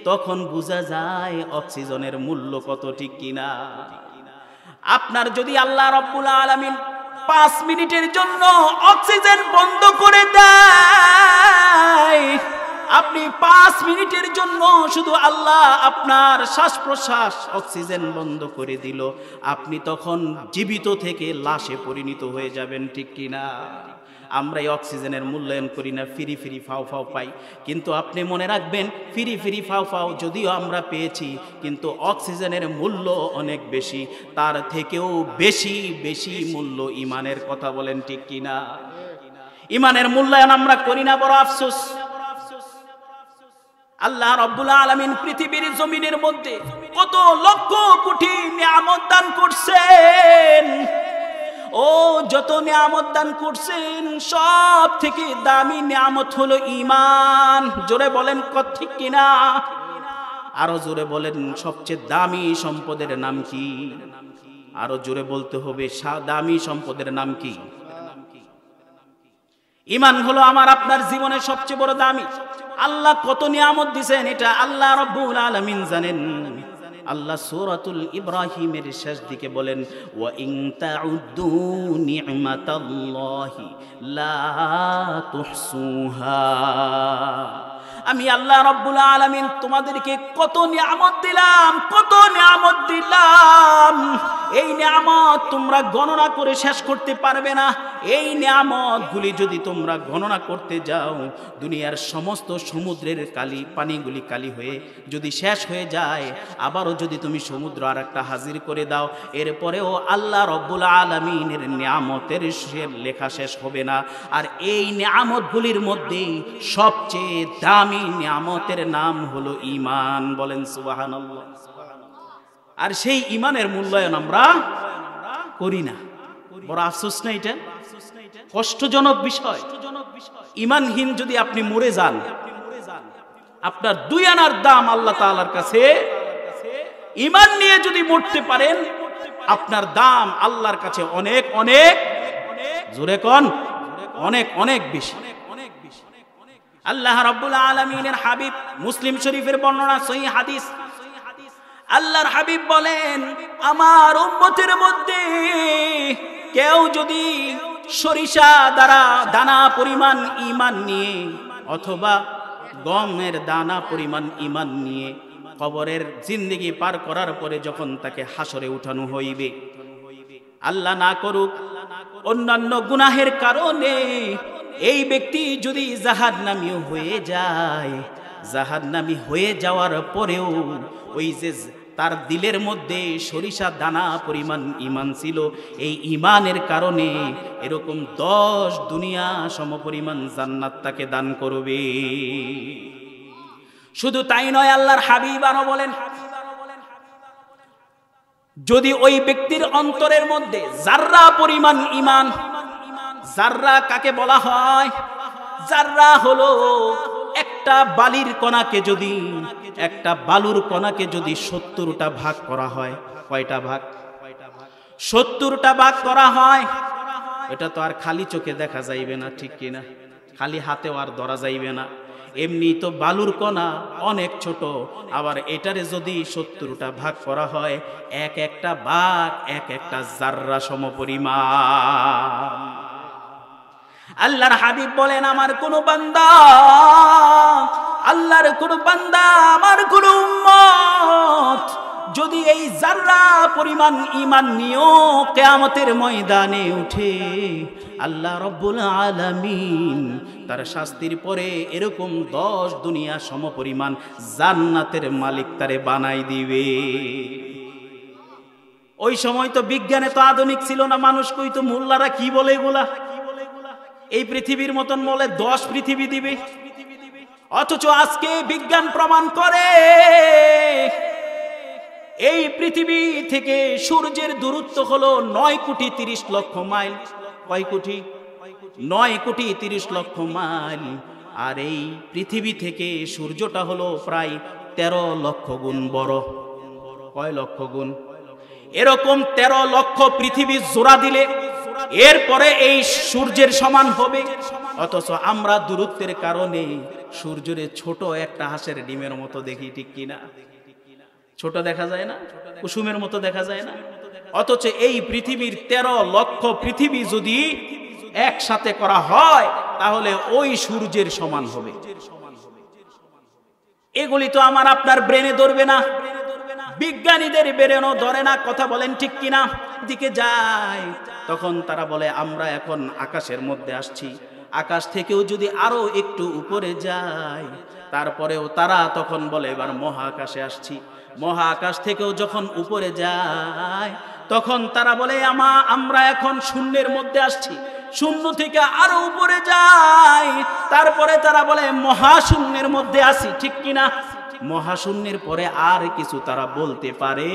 তখন বোঝা যায় অক্সিজেনের মূল্য কত, ঠিক কিনা? আপনার যদি আল্লাহ রাব্বুল আলামিন 5 মিনিটের জন্য অক্সিজেন বন্ধ করে দেয়, আপনি 5 মিনিটের জন্য শুধু আল্লাহ আপনার শ্বাস প্রশ্বাস অক্সিজেন বন্ধ করে দিল, আপনি তখন জীবিত থেকে লাশে পরিণত হয়ে যাবেন, ঠিক কিনা? আমরা এই অক্সিজেনের মূল্যায়ন করি না, ফ্রি ফ্রি ফাও ফাও পাই। কিন্তু আপনি মনে রাখবেন, ফ্রি ফ্রি ফাও ফাও যদিও আমরা পেয়েছি, কিন্তু অক্সিজেনের মূল্য অনেক বেশি, তার থেকেও বেশি বেশি মূল্য ঈমানের। কথা বলেন ঠিক কিনা? ঈমানের মূল্যায়ন আমরা করি না, বড় আফসোস। আল্লাহ রাব্বুল আলামিন পৃথিবীর জমিনের মধ্যে কত লক্ষ কোটি নিয়ামত দান করছেন, ও যত নিয়ামত দান করছেন সব থেকে দামি নিয়ামত হলো ঈমান। জোরে বলেন ঠিক কিনা? আরো জোরে বলেন, সবচেয়ে দামি সম্পদের নাম কি? আরো জোরে বলতে হবে, দামি সম্পদের নাম কি? ঈমান হলো আমার আপনার জীবনের সবচেয়ে বড় দামি। আল্লাহ কত নিয়ামত দিবেন এটা আল্লাহ রাব্বুল আলামিন জানেন। আল্লাহ সূরাতুল ইব্রাহিমের শেষ দিকে বলেন, ওয়া ইন তাউদ্দু নি'মাতাল্লাহি লা তুহসুহা। আমি আল্লাহ রাব্বুল আলামিন তোমাদেরকে কত নিয়ামত দিলাম, কত নিয়ামত দিলাম, এই নিয়ামত তোমরা গণনা করে শেষ করতে পারবে না। এই নিয়ামতগুলি যদি তোমরা গণনা করতে যাও, দুনিয়ার সমস্ত সমুদ্রের কালি পানিগুলি কালি হয়ে যদি শেষ হয়ে যায়, আবারও যদি তুমি সমুদ্র আর একটা হাজির করে দাও, এরপরেও আল্লাহ রাব্বুল আলামিনের নিয়ামতের লেখা শেষ হবে না। আর এই নিয়ামতগুলির মধ্যে সবচেয়ে দামি নিয়ামতের নাম হলো ঈমান। বলেন সুবহানাল্লাহ। আর সেই ঈমানের মূল্যায়ন আমরা করি না, বড় আফসোস না? এটা কষ্টজনক বিষয়। ঈমানহীন যদি আপনি মরে যান, আপনার 2 আনার দাম আল্লাহ তাআলার কাছে। ঈমান নিয়ে যদি মরতে পারেন, আপনার দাম আল্লাহর কাছে অনেক অনেক, জোরে কোন, অনেক অনেক বেশি। আল্লাহ রাব্বুল আলামিনের হাবিব, মুসলিম শরীফের বর্ণনা সহিহ হাদিস, আল্লাহর হাবিব বলেন, আমার উম্মতের মধ্যে কেউ যদি সরিষা দ্বারা দানা পরিমাণ ঈমান নিয়ে অথবা গমের দানা পরিমাণ ঈমান নিয়ে কবরের জিন্দেগি পার করার পরে যখন তাকে হাসরে উঠানো হইবে, আল্লাহ না করুক অন্যান্য গুনাহের কারণে এই ব্যক্তি যদি জাহান্নামী হয়ে যায়, জাহান্নামী হয়ে যাওয়ার পরেও ওই যে তার দিলের মধ্যে সরিষা দানা পরিমাণ ঈমান ছিল, এই ঈমানের কারণে এরকম 10 দুনিয়া সমপরিমাণ জান্নাত তাকে দান করবে। শুধু তাই নয়, আল্লাহর হাবিব আরো বলেন, যদি ওই ব্যক্তির অন্তরের মধ্যে জাররা পরিমাণ ঈমান, জাররা কাকে বলা হয়? জাররা হলো একটা বালির কণাকে যদি, একটা বালুর কণাকে যদি 70টা ভাগ করা হয়, কয়টা ভাগ? 70টা ভাগ করা হয়। এটা তো আর খালি চোখে দেখা যাইবে না, ঠিক কিনা? খালি হাতেও আর ধরা যাইবে না। এমনি তো বালুর কণা অনেক ছোট, আবার এটারে যদি 70টা ভাগ করা হয়, এক একটা ভাগ এক একটা জাররা সমপরিমাণ। আল্লাহর হাবিব বলেন, আমার কোন বান্দা, আল্লাহর কোন বান্দা, আমার কোন উম্মত যদি এই জাররা পরিমাণ ঈমান নিয়েও কিয়ামতের ময়দানে উঠে, আল্লাহ রাব্বুল আলামিন তার শাস্তির পরে এরকম 10 দুনিয়া সমপরিমাণ জান্নাতের মালিক তারে বানাই দিবে। ওই সময় তো বিজ্ঞানে তো আধুনিক ছিল না, মানুষ কইতো মোল্লারা কি বলে এগুলা, এই পৃথিবীর মতন বলে 10 পৃথিবী দিবে। অথচ আজকে বিজ্ঞান প্রমাণ করে এই পৃথিবী থেকে সূর্যের দূরত্ব হলো 9,30,00,000 মাইল। কয় কোটি? 9,30,00,000 মাইল। আর এই পৃথিবী থেকে সূর্যটা হলো প্রায় 13 লক্ষ গুণ বড়। কয় লক্ষ গুণ? এরকম 13 লক্ষ পৃথিবী জোড়া দিলে এরপরে এই সূর্যের সমান হবে। অথচ আমরা দূরত্বের কারণে সূর্যের ছোট একটা হাঁসের ডিমের মতো দেখি, ঠিক কিনা? ছোট দেখা যায় না, কুসুমের মতো দেখা যায় না। অথচ এই পৃথিবীর 13 লক্ষ পৃথিবী যদি একসাথে করা হয় তাহলে ওই সূর্যের সমান হবে। এগুলি তো আমার আপনার ব্রেনে ধরবে না, বিজ্ঞানীদের ব্রেনও ধরে না। কথা বলেন ঠিক কিনা? দিকে যায় তখন তারা বলে আমরা এখন আকাশের মধ্যে আসছি, আকাশ থেকেও যদি আরো একটু উপরে যায়, তারপরেও তারা তখন বলে এবার মহাকাশে আসছি। মহাকাশ থেকেও যখন উপরে যায় তখন তারা বলে আমরা এখন শূন্যের মধ্যে আসছি, শূন্য থেকে আরো উপরে যায়, তারপরে তারা বলে মহাশূন্যের মধ্যে আসি, ঠিক কিনা? মহাশূন্যের পরে আর কিছু তারা বলতে পারে?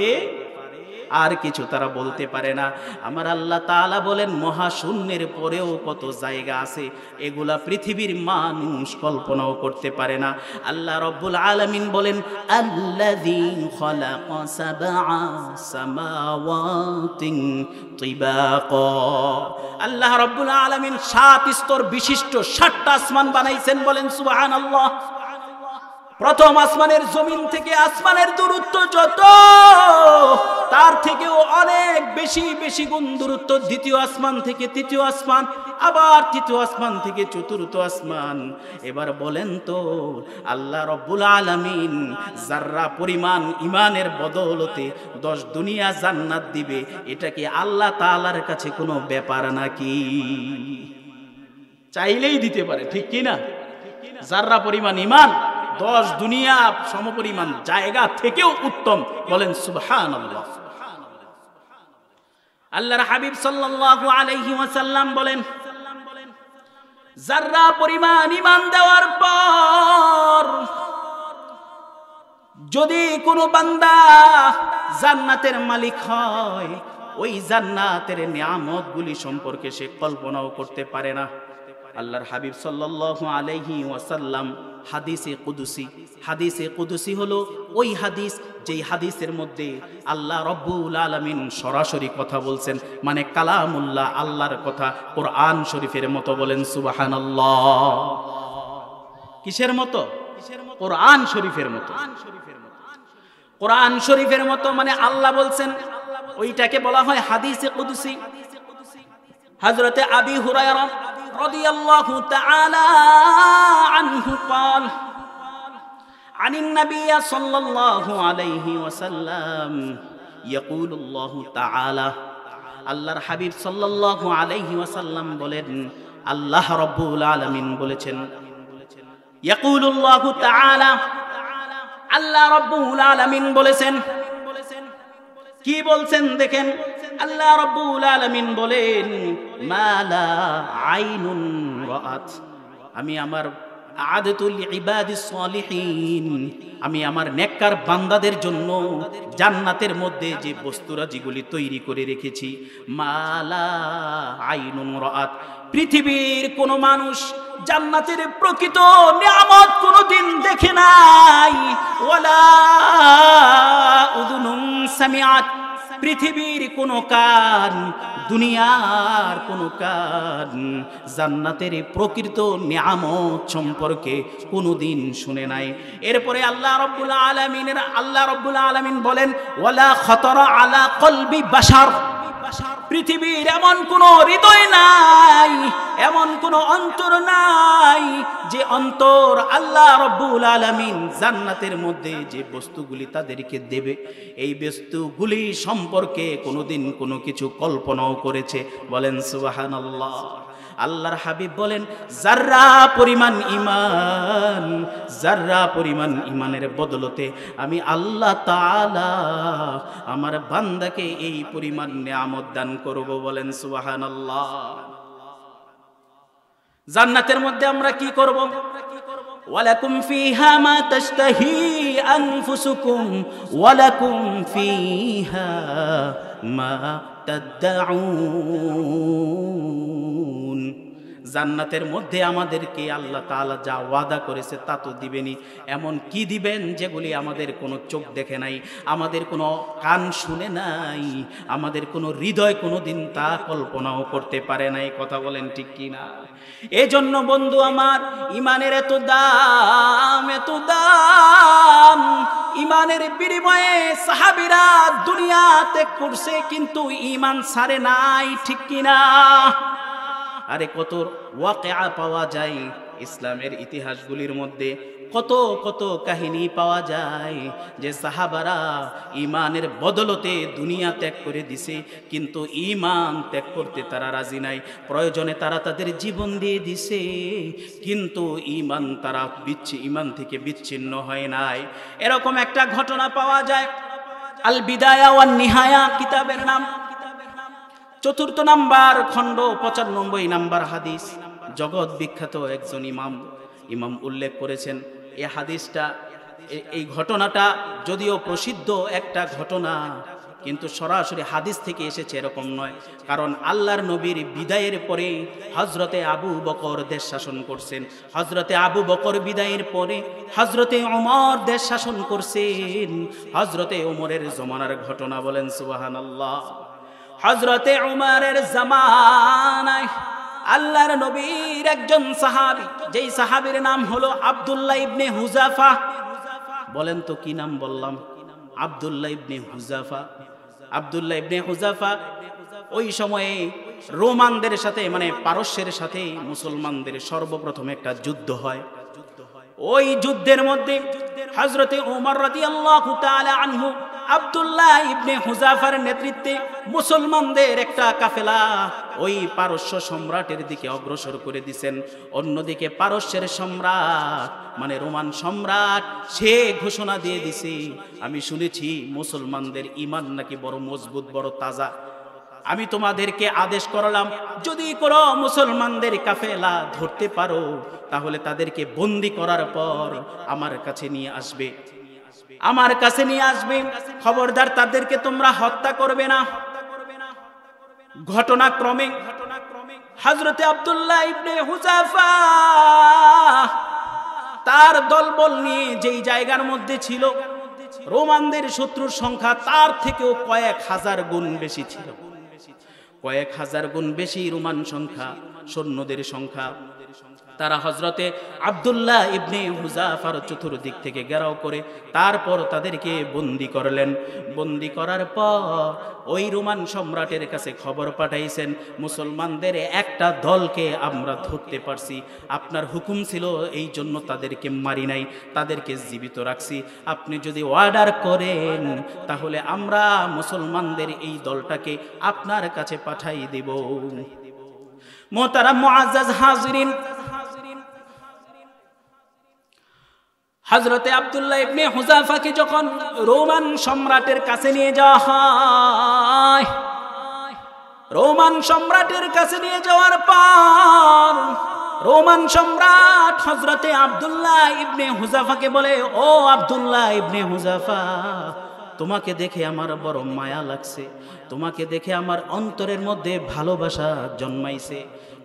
আর কিছু তারা বলতে পারে না। আমার আল্লাহ তাআলা বলেন মহাশূন্যের পরেও কত জায়গা আছে, এগুলা পৃথিবীর মানুষ কল্পনাও করতে পারে না। আল্লাহ রাব্বুল আলামিন বলেন আল্লাযী খালাকা সাবআ সামাওয়াতিন তিবাকা। আল্লাহ রাব্বুল আলামিন 7 স্তর বিশিষ্ট 7টা আসমান বানাইছেন। বলেন সুবহানাল্লাহ। প্রথম আসমানের জমিন থেকে আসমানের দূরত্ব যত, তার থেকেও অনেক বেশি বেশি গুণ দূরত্ব দ্বিতীয় আসমান থেকে তৃতীয় আসমান, আবার তৃতীয় আসমান থেকে চতুর্থ আসমান। এবার বলেন তো আল্লাহ রাব্বুল আলামিন যাররা পরিমাণ ঈমানের বদৌলতে 10 দুনিয়া জান্নাত দিবে, এটা কি আল্লাহ তাআলার কাছে কোনো ব্যাপার নাকি? চাইলেই দিতে পারে, ঠিক কি না? যাররা পরিমাণ ঈমান 10 দুনিয়া সমপরিমাণ জায়গা থেকেও উত্তম। বলেন সুবহানাল্লাহ। আল্লাহর হাবিব সাল্লাল্লাহু আলাইহি ওয়াসাল্লাম বলেন যাররা পরিমাণ ঈমান দেওয়ার পর যদি কোনো বান্দা জান্নাতের মালিক হয়, ওই জান্নাতের নিয়ামতগুলি সম্পর্কে সে কল্পনাও করতে পারে না। আল্লাহর হাবিব সাল্লাল্লাহু আলাইহি ওয়াসাল্লাম হাদিসে কুদসি হলো ওই হাদিস যেই হাদিসের মধ্যে আল্লাহ রাব্বুল আলামিন সরাসরি কথা বলছেন, মানে কালামুল্লাহ, আল্লাহর কথা, কোরআন শরীফের মতো। বলেন সুবহানাল্লাহ। কিসের মতো? কোরআন শরীফের মতো। কোরআন শরীফের মতো মানে আল্লাহ বলছেন, ওইটাকে বলা হয় হাদিসে কুদসি। হযরতে আবি হুরায়রা রাদিয়াল্লাহু তাআলা আনহু قال عن النبي صلى الله عليه وسلم يقول الله تعالى আল্লাহর হাবিব সাল্লাল্লাহু আলাইহি ওয়াসাল্লাম বলেন, আল্লাহ রাব্বুল আলামিন বলেছেন, ইয়াকুলুল্লাহু তাআলা, আল্লাহ রাব্বুল আলামিন বলেছেন। কি বলছেন দেখেন, আল্লাহ রাব্বুল আলামিন বলেন মালা আইনুন রাআত, আমি আমার আদাতুল ইবাদিস সালিহিন, আমি আমার নেককার বান্দাদের জন্য জান্নাতের মধ্যে যে বস্তুরা যেগুলি তৈরি করে রেখেছি, মালা আইনুন রাআত, পৃথিবীর কোন মানুষ জান্নাতের প্রকৃত নিয়ামত কোনদিন দেখে নাই। ওয়ালা উযুনুন সামিআত, পৃথিবীর কোন কান, দুনিয়ার কোন কান জান্নাতের প্রকৃত নিয়ামত সম্পর্কে কোনদিন শুনে নাই। এরপরে আল্লাহ রাব্বুল আলামিন বলেন ওয়ালা খাতারা আলা কলবি বাশার, পৃথিবীর এমন কোন হৃদয় নাই, এমন কোন অন্তর নাই যে অন্তর আল্লাহ রাব্বুল আলামিন জান্নাতের মধ্যে যে বস্তুগুলি তাদেরকে দেবে এই বস্তুগুলি সম্পর্কে কোনোদিন কোনো কিছু কল্পনাও করেছে? বলেন সুবহানাল্লাহ। আল্লাহর হাবিব বলেন, যাররা পরিমাণ ঈমান, যাররা পরিমাণ ঈমানের বদলতে আমি আল্লাহ তাআলা আমার বান্দাকে এই পরিমাণ নিয়ামত দান করব। বলেন সুবহানাল্লাহ। জান্নাতের মধ্যে আমরা কি করব? ওয়ালাকুম ফিহা মা তাশতাহি আনফুসুকুম ওয়ালাকুম ফিহা মা তাদউন। জান্নাতের মধ্যে আমাদেরকে আল্লাহ তাআলা যা ওয়াদা করেছে তা তো দিবেনই, এমন কি দিবেন যেগুলি আমাদের কোনো চোখ দেখে নাই, আমাদের কোনো কান শুনে নাই, আমাদের কোনো হৃদয় কোনোদিন তা কল্পনাও করতে পারে নাই। কথা বলেন ঠিক কি না? এজন্য বন্ধু আমার, ইমানের এত দাম, এত দাম। ইমানের বিনিময়ে সাহাবীরা দুনিয়া ত্যাগ করছে, কিন্তু ঈমান ছাড়ে নাই। ঠিক কি না? আরে কত ওয়াকিয়া পাওয়া যায় ইসলামের ইতিহাসগুলির মধ্যে, কত কত কাহিনী পাওয়া যায় যে সাহাবারা ঈমানের বদলতে দুনিয়া ত্যাগ করে দিছে, কিন্তু ঈমান ত্যাগ করতে তারা রাজি নাই। প্রয়োজনে তারা তাদের জীবন দিয়ে দিছে, কিন্তু ঈমান তারা ঈমান থেকে বিচ্ছিন্ন হয় নাই। এরকম একটা ঘটনা পাওয়া যায়, আল বিদায়া ওয়ান নিহায়া কিতাবের নাম, ৪র্থ নাম্বার খণ্ড ৯৫ নাম্বার হাদিস। জগৎ বিখ্যাত একজন ইমাম উল্লেখ করেছেন এই হাদিসটা। এই ঘটনাটা যদিও প্রসিদ্ধ একটা ঘটনা, কিন্তু সরাসরি হাদিস থেকে এসেছে এরকম নয়। কারণ আল্লাহর নবীর বিদায়ের পরে হযরতে আবু বকর দেশ শাসন করছেন, হযরতে আবু বকর বিদায়ের পরে হযরতে ওমর দেশ শাসন করছেন। হযরতে ওমরের জমানার ঘটনা। বলেন সুবহানাল্লাহ। হযরতে উমরের জামানায় আল্লাহর নবীর একজন সাহাবী, যেই সাহাবীর নাম হলো আব্দুল্লাহ ইবনে হুযাফা। বলেন তো কি নাম বললাম? আব্দুল্লাহ ইবনে হুযাফা। আব্দুল্লাহ ইবনে হুযাফা ওই সময়ে রোমানদের সাথে, মানে পারস্যের সাথে মুসলমানদের সর্বপ্রথম একটা যুদ্ধ হয়। ওই যুদ্ধের মধ্যে হযরতে ওমর রাদিয়াল্লাহু তাআলা আনহু আব্দুল্লাহ ইবনে হুযাফার নেতৃত্বে মুসলমানদের একটা কাফেলা ওই পারস্য সম্রাটের দিকে অগ্রসর করে দিয়েছেন। অন্যদিকে পারস্যের সম্রাট, মানে রোমান সম্রাট, সে ঘোষণা দিয়ে দিছে, আমি শুনেছি মুসলমানদের ঈমান নাকি বড় মজবুত, বড় তাজা। আমি তোমাদেরকে আদেশ করলাম, যদি কোনো মুসলমানদের কাফেলা ধরতে পারো তাহলে তাদেরকে বন্দী করার পর আমার কাছে নিয়ে আসবে, আমার কাছে নিয়ে আসবে। খবরদার তাদেরকে তোমরা হত্যা করবে না। ঘটনাক্রমে হযরতে আব্দুল্লাহ ইবনে হুযাফা তার দলবল নিয়ে যেই জায়গার মধ্যে ছিল, রোমানদের শত্রুর সংখ্যা তার থেকেও কয়েক হাজার গুণ বেশি ছিল। কয়েক হাজার গুণ বেশি রোমান সংখ্যা, সৈন্যদের সংখ্যা। তারা হযরতে আব্দুল্লাহ ইবনে হুযাফার চতুর্দিক থেকে ঘেরাও করে তারপর তাদেরকে বন্দী করলেন। বন্দী করার পর ওই রোমান সম্রাটের কাছে খবর পাঠাইছেন, মুসলমানদের একটা দলকে আমরা ধরতে পারছি, আপনার হুকুম ছিল এই জন্য তাদেরকে মারি নাই, তাদেরকে জীবিত রাখছি। আপনি যদি অর্ডার করেন তাহলে আমরা মুসলমানদের এই দলটাকে আপনার কাছে পাঠাই দেব। মুহতারাম মুআজ্জাজ হাজিরিন, হযরতে আব্দুল্লাহ ইবনে হুযাফাকে যখন রোমান সম্রাটের কাছে নিয়ে যাওয়া হয়, রোমান সম্রাটের কাছে নিয়ে যাওয়ার পর রোমান সম্রাট হযরতে আব্দুল্লাহ ইবনে হুযাফাকে বলে, ও আব্দুল্লাহ ইবনে হুযাফা, তোমাকে দেখে আমার বড় মায়া লাগছে, তোমাকে দেখে আমার অন্তরের মধ্যে ভালোবাসা জন্মাইছে।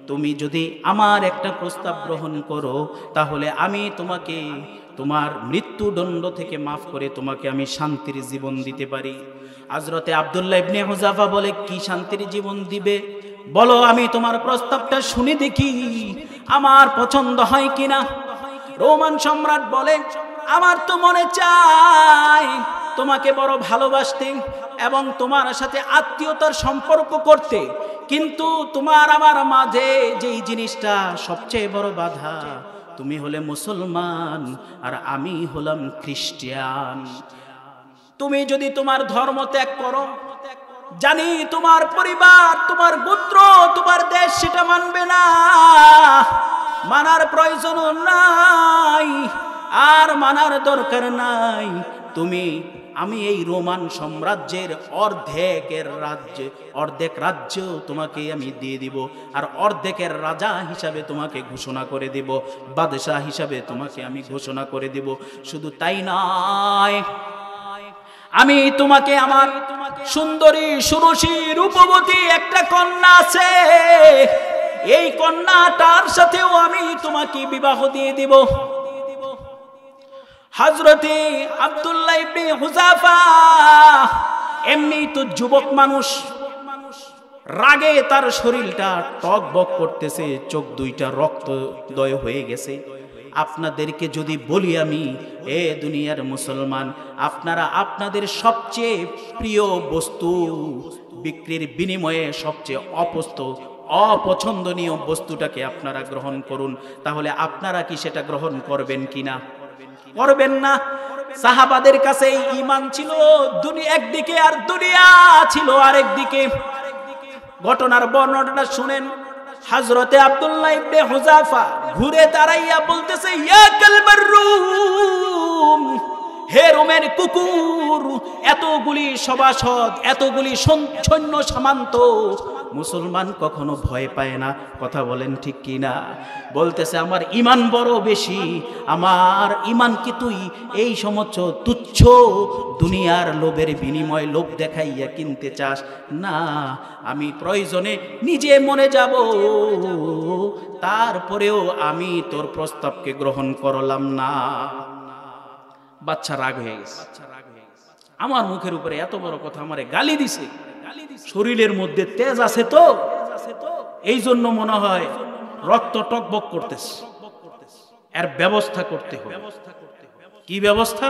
তুমি যদি আমার একটা প্রস্তাব গ্রহণ করো তাহলে আমি তোমাকে তোমার মৃত্যুদণ্ড থেকে মাফ করে তোমাকে আমি শান্তির জীবন দিতে পারি। হযরতে আব্দুল্লাহ ইবনে হুযাফা বলে, কি শান্তির জীবন দিবে? বলো, আমি তোমার প্রস্তাবটা শুনে দেখি আমার পছন্দ হয় কিনা। রোমান সম্রাট বলে, আমার তো মনে চায় তোমাকে বড় ভালোবাসতে এবং তোমার সাথে আত্মীয়তার সম্পর্ক করতে, কিন্তু তোমার আমার মাঝে যেই জিনিসটা সবচেয়ে বড় বাধা, তুমি হলে মুসলমান আর আমি হলাম খ্রিস্টান। তুমি যদি তোমার ধর্ম ত্যাগ করো, জানি তোমার পরিবার, তোমার গোত্র, তোমার দেশ সেটা মানবে না, মানার প্রয়োজন নাই আর মানার দরকার নাই। আমি এই রোমান সাম্রাজ্যের অর্ধেক রাজ্য তোমাকে আমি দিয়ে দিব, আর অর্ধেকের রাজা হিসাবে তোমাকে ঘোষণা করে দিব, বাদশাহ হিসাবে তোমাকে আমি ঘোষণা করে দিব। শুধু তাই নয়, আমি তোমাকে আমার সুন্দরী সুরসী রূপবতী একটা কন্যা আছে, এই কন্যাটার সাথেও আমি তোমাকে বিবাহ দিয়ে দিব। হযরতে আব্দুল্লাহ ইবনে হুযাফা এমনি তো যুবক মানুষ, রাগে তার শরীরটা টকবক করতেছে, চোখ দুইটা রক্তদয় হয়ে গেছে। আপনাদেরকে যদি বলি আমি, এ দুনিয়ার মুসলমান, আপনারা আপনাদের সবচেয়ে প্রিয় বস্তু বিক্রির বিনিময়ে সবচেয়ে অপছন্দনীয় বস্তুটাকে আপনারা গ্রহণ করুন, তাহলে আপনারা কি সেটা গ্রহণ করবেন কিনা? করবেন না। সাহাবাদের কাছে ঈমান ছিল একদিকে, আর দুনিয়া ছিল আরেকদিকে। ঘটনার বর্ণনাটা শুনেন। হযরতে আব্দুল্লাহ ইবনে হুযাফা ঘুরে দাঁড়াইয়া বলতেছে, ইয়া কালবার রূম, হে রোমের কুকুর, এতগুলি সভাসদ, এতগুলি সৈন্য সামন্ত, মুসলমান কখনো ভয় পায় না। কথা বলেন ঠিক কিনা? বলতেছে, আমার ঈমান বড় বেশি, আমার ঈমান কি তুই এই সমস্ত তুচ্ছ দুনিয়ার লোভের বিনিময়, লোভ দেখাইয়া কিনতে চাস? না, আমি প্রয়োজনে নিজে মরে যাব, তারপরেও আমি তোর প্রস্তাবকে গ্রহণ করলাম না। বাচ্চা রাগ হয়ে গেছে, আমার মুখের উপরে এত বড় কথা আমারে গালি দিছে, শরীরের মধ্যে তেজ আছে তো, এই জন্য মনে হয় রক্ত টকবক করতেছে, এর ব্যবস্থা করতে হবে। কি ব্যবস্থা?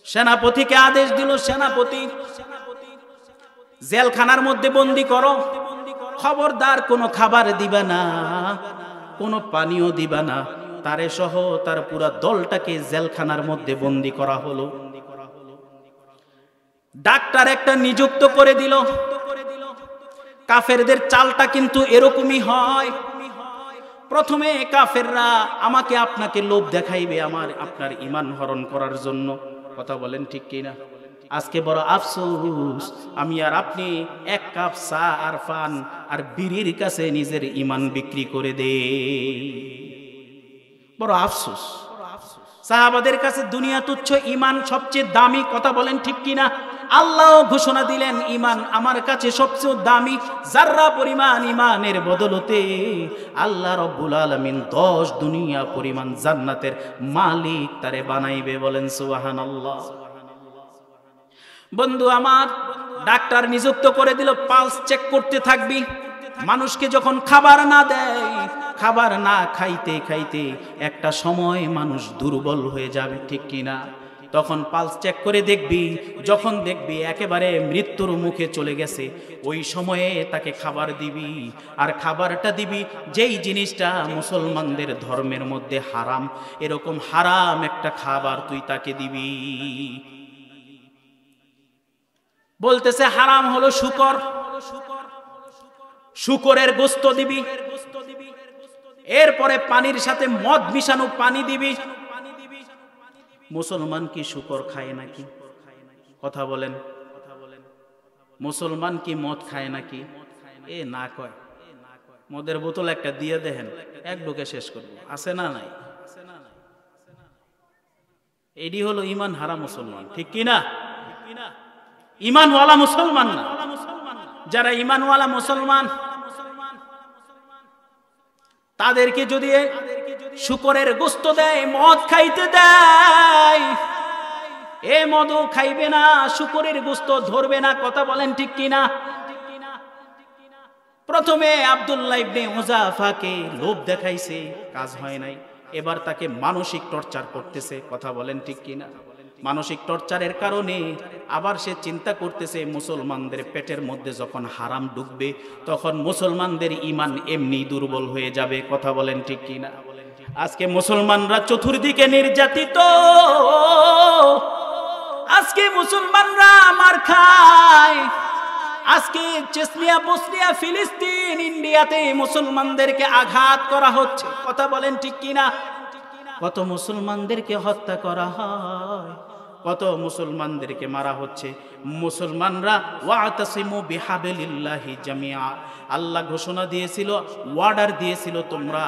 সেনাপতিকে আদেশ দিল, সেনাপতি জেলখানার মধ্যে বন্দী করো, খবরদার কোনো খাবার দিবা না, কোনো পানীয় দিবা না। তারে সহ তার পুরা দলটাকে জেলখানার মধ্যে বন্দী করা হলো। ডাক্তার একটা নিযুক্ত করে দিল। কাফেরদের চালটা কিন্তু এরকমই হয়, প্রথমে কাফেররা আমাকে আপনাকে লোভ দেখাইবে আপনার ঈমান হরণ করার জন্য। কথা বলেন ঠিক কিনা? আজকে বড় আফসোস, আমি আর আপনি এক কাপ চা আর পান আর বিড়ির কাছে নিজের ঈমান বিক্রি করে দেই। বড় আফসোস। সাহাবাদের কাছে দুনিয়া তুচ্ছ, ঈমান সবচেয়ে দামি। কথা বলেন ঠিক কিনা? আল্লাহ ঘোষণা দিলেন, ঈমান আমার কাছে সবচেয়ে দামি। যাররা পরিমাণ ঈমানের বদলতে আল্লাহ রাব্বুল আলামিন 10 দুনিয়া পরিমাণ জান্নাতের মালিক তারে বানাইবে। বলেন সুবহানাল্লাহ। বন্ধু আমার, ডাক্তার নিযুক্ত করে দিল, পালস চেক করতে থাকবি। মানুষকে যখন খাবার না দেয়, খাবার না খাইতে খাইতে একটা সময় মানুষ দুর্বল হয়ে যাবে, ঠিক কিনা? তখন পালস চেক করে দেখবি, যখন দেখবি একেবারে মৃত্যুর মুখে চলে গেছে, ওই সময়ে তাকে খাবার দিবি। আর খাবারটা দিবি যেই জিনিসটা মুসলমানদের ধর্মের মধ্যে হারাম, এরকম হারাম একটা খাবার তুই তাকে দিবি। বলতেছে হারাম হলো শুকর, শুকরের গোশত দিবি। এরপরে পানির সাথে মদ মিশানো পানি দিবি। মুসলমান কি শুকর খায় নাকি? কথা বলেন। মুসলমান কি মদ খায় নাকি? এ না কয়। মদের বোতল একটা দিয়ে দেখেন, এক ঢোকে শেষ করবো। আছে না নাই? এডি হলো ঈমান হারা মুসলমান, ঠিক কিনা? ঈমানওয়ালা মুসলমান না। যারা ঈমানওয়ালা মুসলমান, তাদেরকে যদি শুকরের গোশত দেয়, মদ খাইতে দেয়, এ মদও খাইবে না, শুকরের গোশত ধরবে না। কথা বলেন ঠিক কিনা? প্রথমে আব্দুল্লাহ ইবনে হুযাফাকে লোভ দেখাইছে, কাজ হয় নাই। এবার তাকে মানসিক টর্চার করতেছে। কথা বলেন ঠিক কিনা? মানসিক টর্চারের কারণে আবার সে চিন্তা করতেছে মুসলমানদের পেটের মধ্যে যখন হারাম ঢুকবে তখন মুসলমানদের ঈমান এমনি দুর্বল হয়ে যাবে। কথা বলেন ঠিক কিনা? আজকে মুসলমানরা চতুর্দিকে নির্যাতিত, আজকে মুসলমানরা মার খায়, আজকে চেচনিয়া, বসনিয়া, ফিলিস্তিন, ইন্ডিয়াতে মুসলমানদেরকে আঘাত করা হচ্ছে। কথা বলেন ঠিক কিনা? কত মুসলমানদেরকে হত্যা করা হয়, কত মুসলমানদেরকে মারা হচ্ছে। মুসলমানরা ওয়াতাসিমু বিহাবিলিল্লাহি জামিআ, আল্লাহ ঘোষণা দিয়েছিল, ওয়ার্ডার দিয়েছিল, তোমরা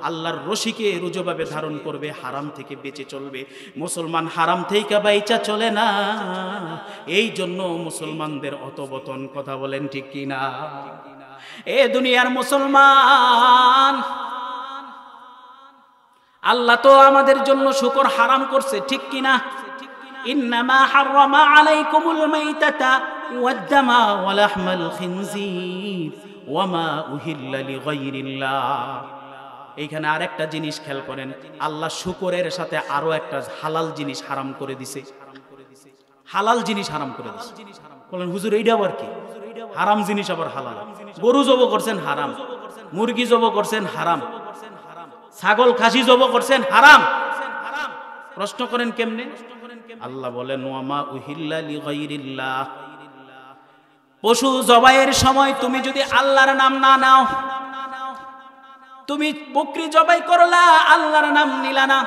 আল্লাহর রশিকে রুজুভাবে ধারণ করবে, হারাম থেকে বেঁচে চলবে। মুসলমান হারাম থেকে বাইচা চলে না, এই জন্য মুসলমানদের অতবতন। কথা বলেন ঠিক কিনা? এ দুনিয়ার মুসলমান, আল্লাহ তো আমাদের জন্য শুকর হারাম করছে, ঠিক কিনা? ইন্নামা হাররামা আলাইকুমুল মাইতাতা ওয়াদ-দামা ওয়া লাহমাল খিনজির ওয়া মা উহিল্লা লিগাইরিল্লাহ। এইখানে আরেকটা জিনিস খেয়াল করেন, আল্লাহ শুকরের সাথে আরো একটা হালাল জিনিস হারাম করে দিছে। হালাল জিনিস হারাম করে দিছে। বলেন হুজুর এইটা আবার কি? হারাম জিনিস আবার হালাল? গরু জব করছেন হারাম, মুরগি জব করছেন হারাম, ছাগল খাসি জব করছেন হারাম। প্রশ্ন করেন কেমনে? আল্লাহ বলেন ওয়ামা উহিল্লা লিগাইরিল্লাহ, পশু জবাইয়ের সময় তুমি যদি আল্লাহর নাম না নাও, তুমি বকরি জবাই করলা আল্লাহর নাম নিলা না,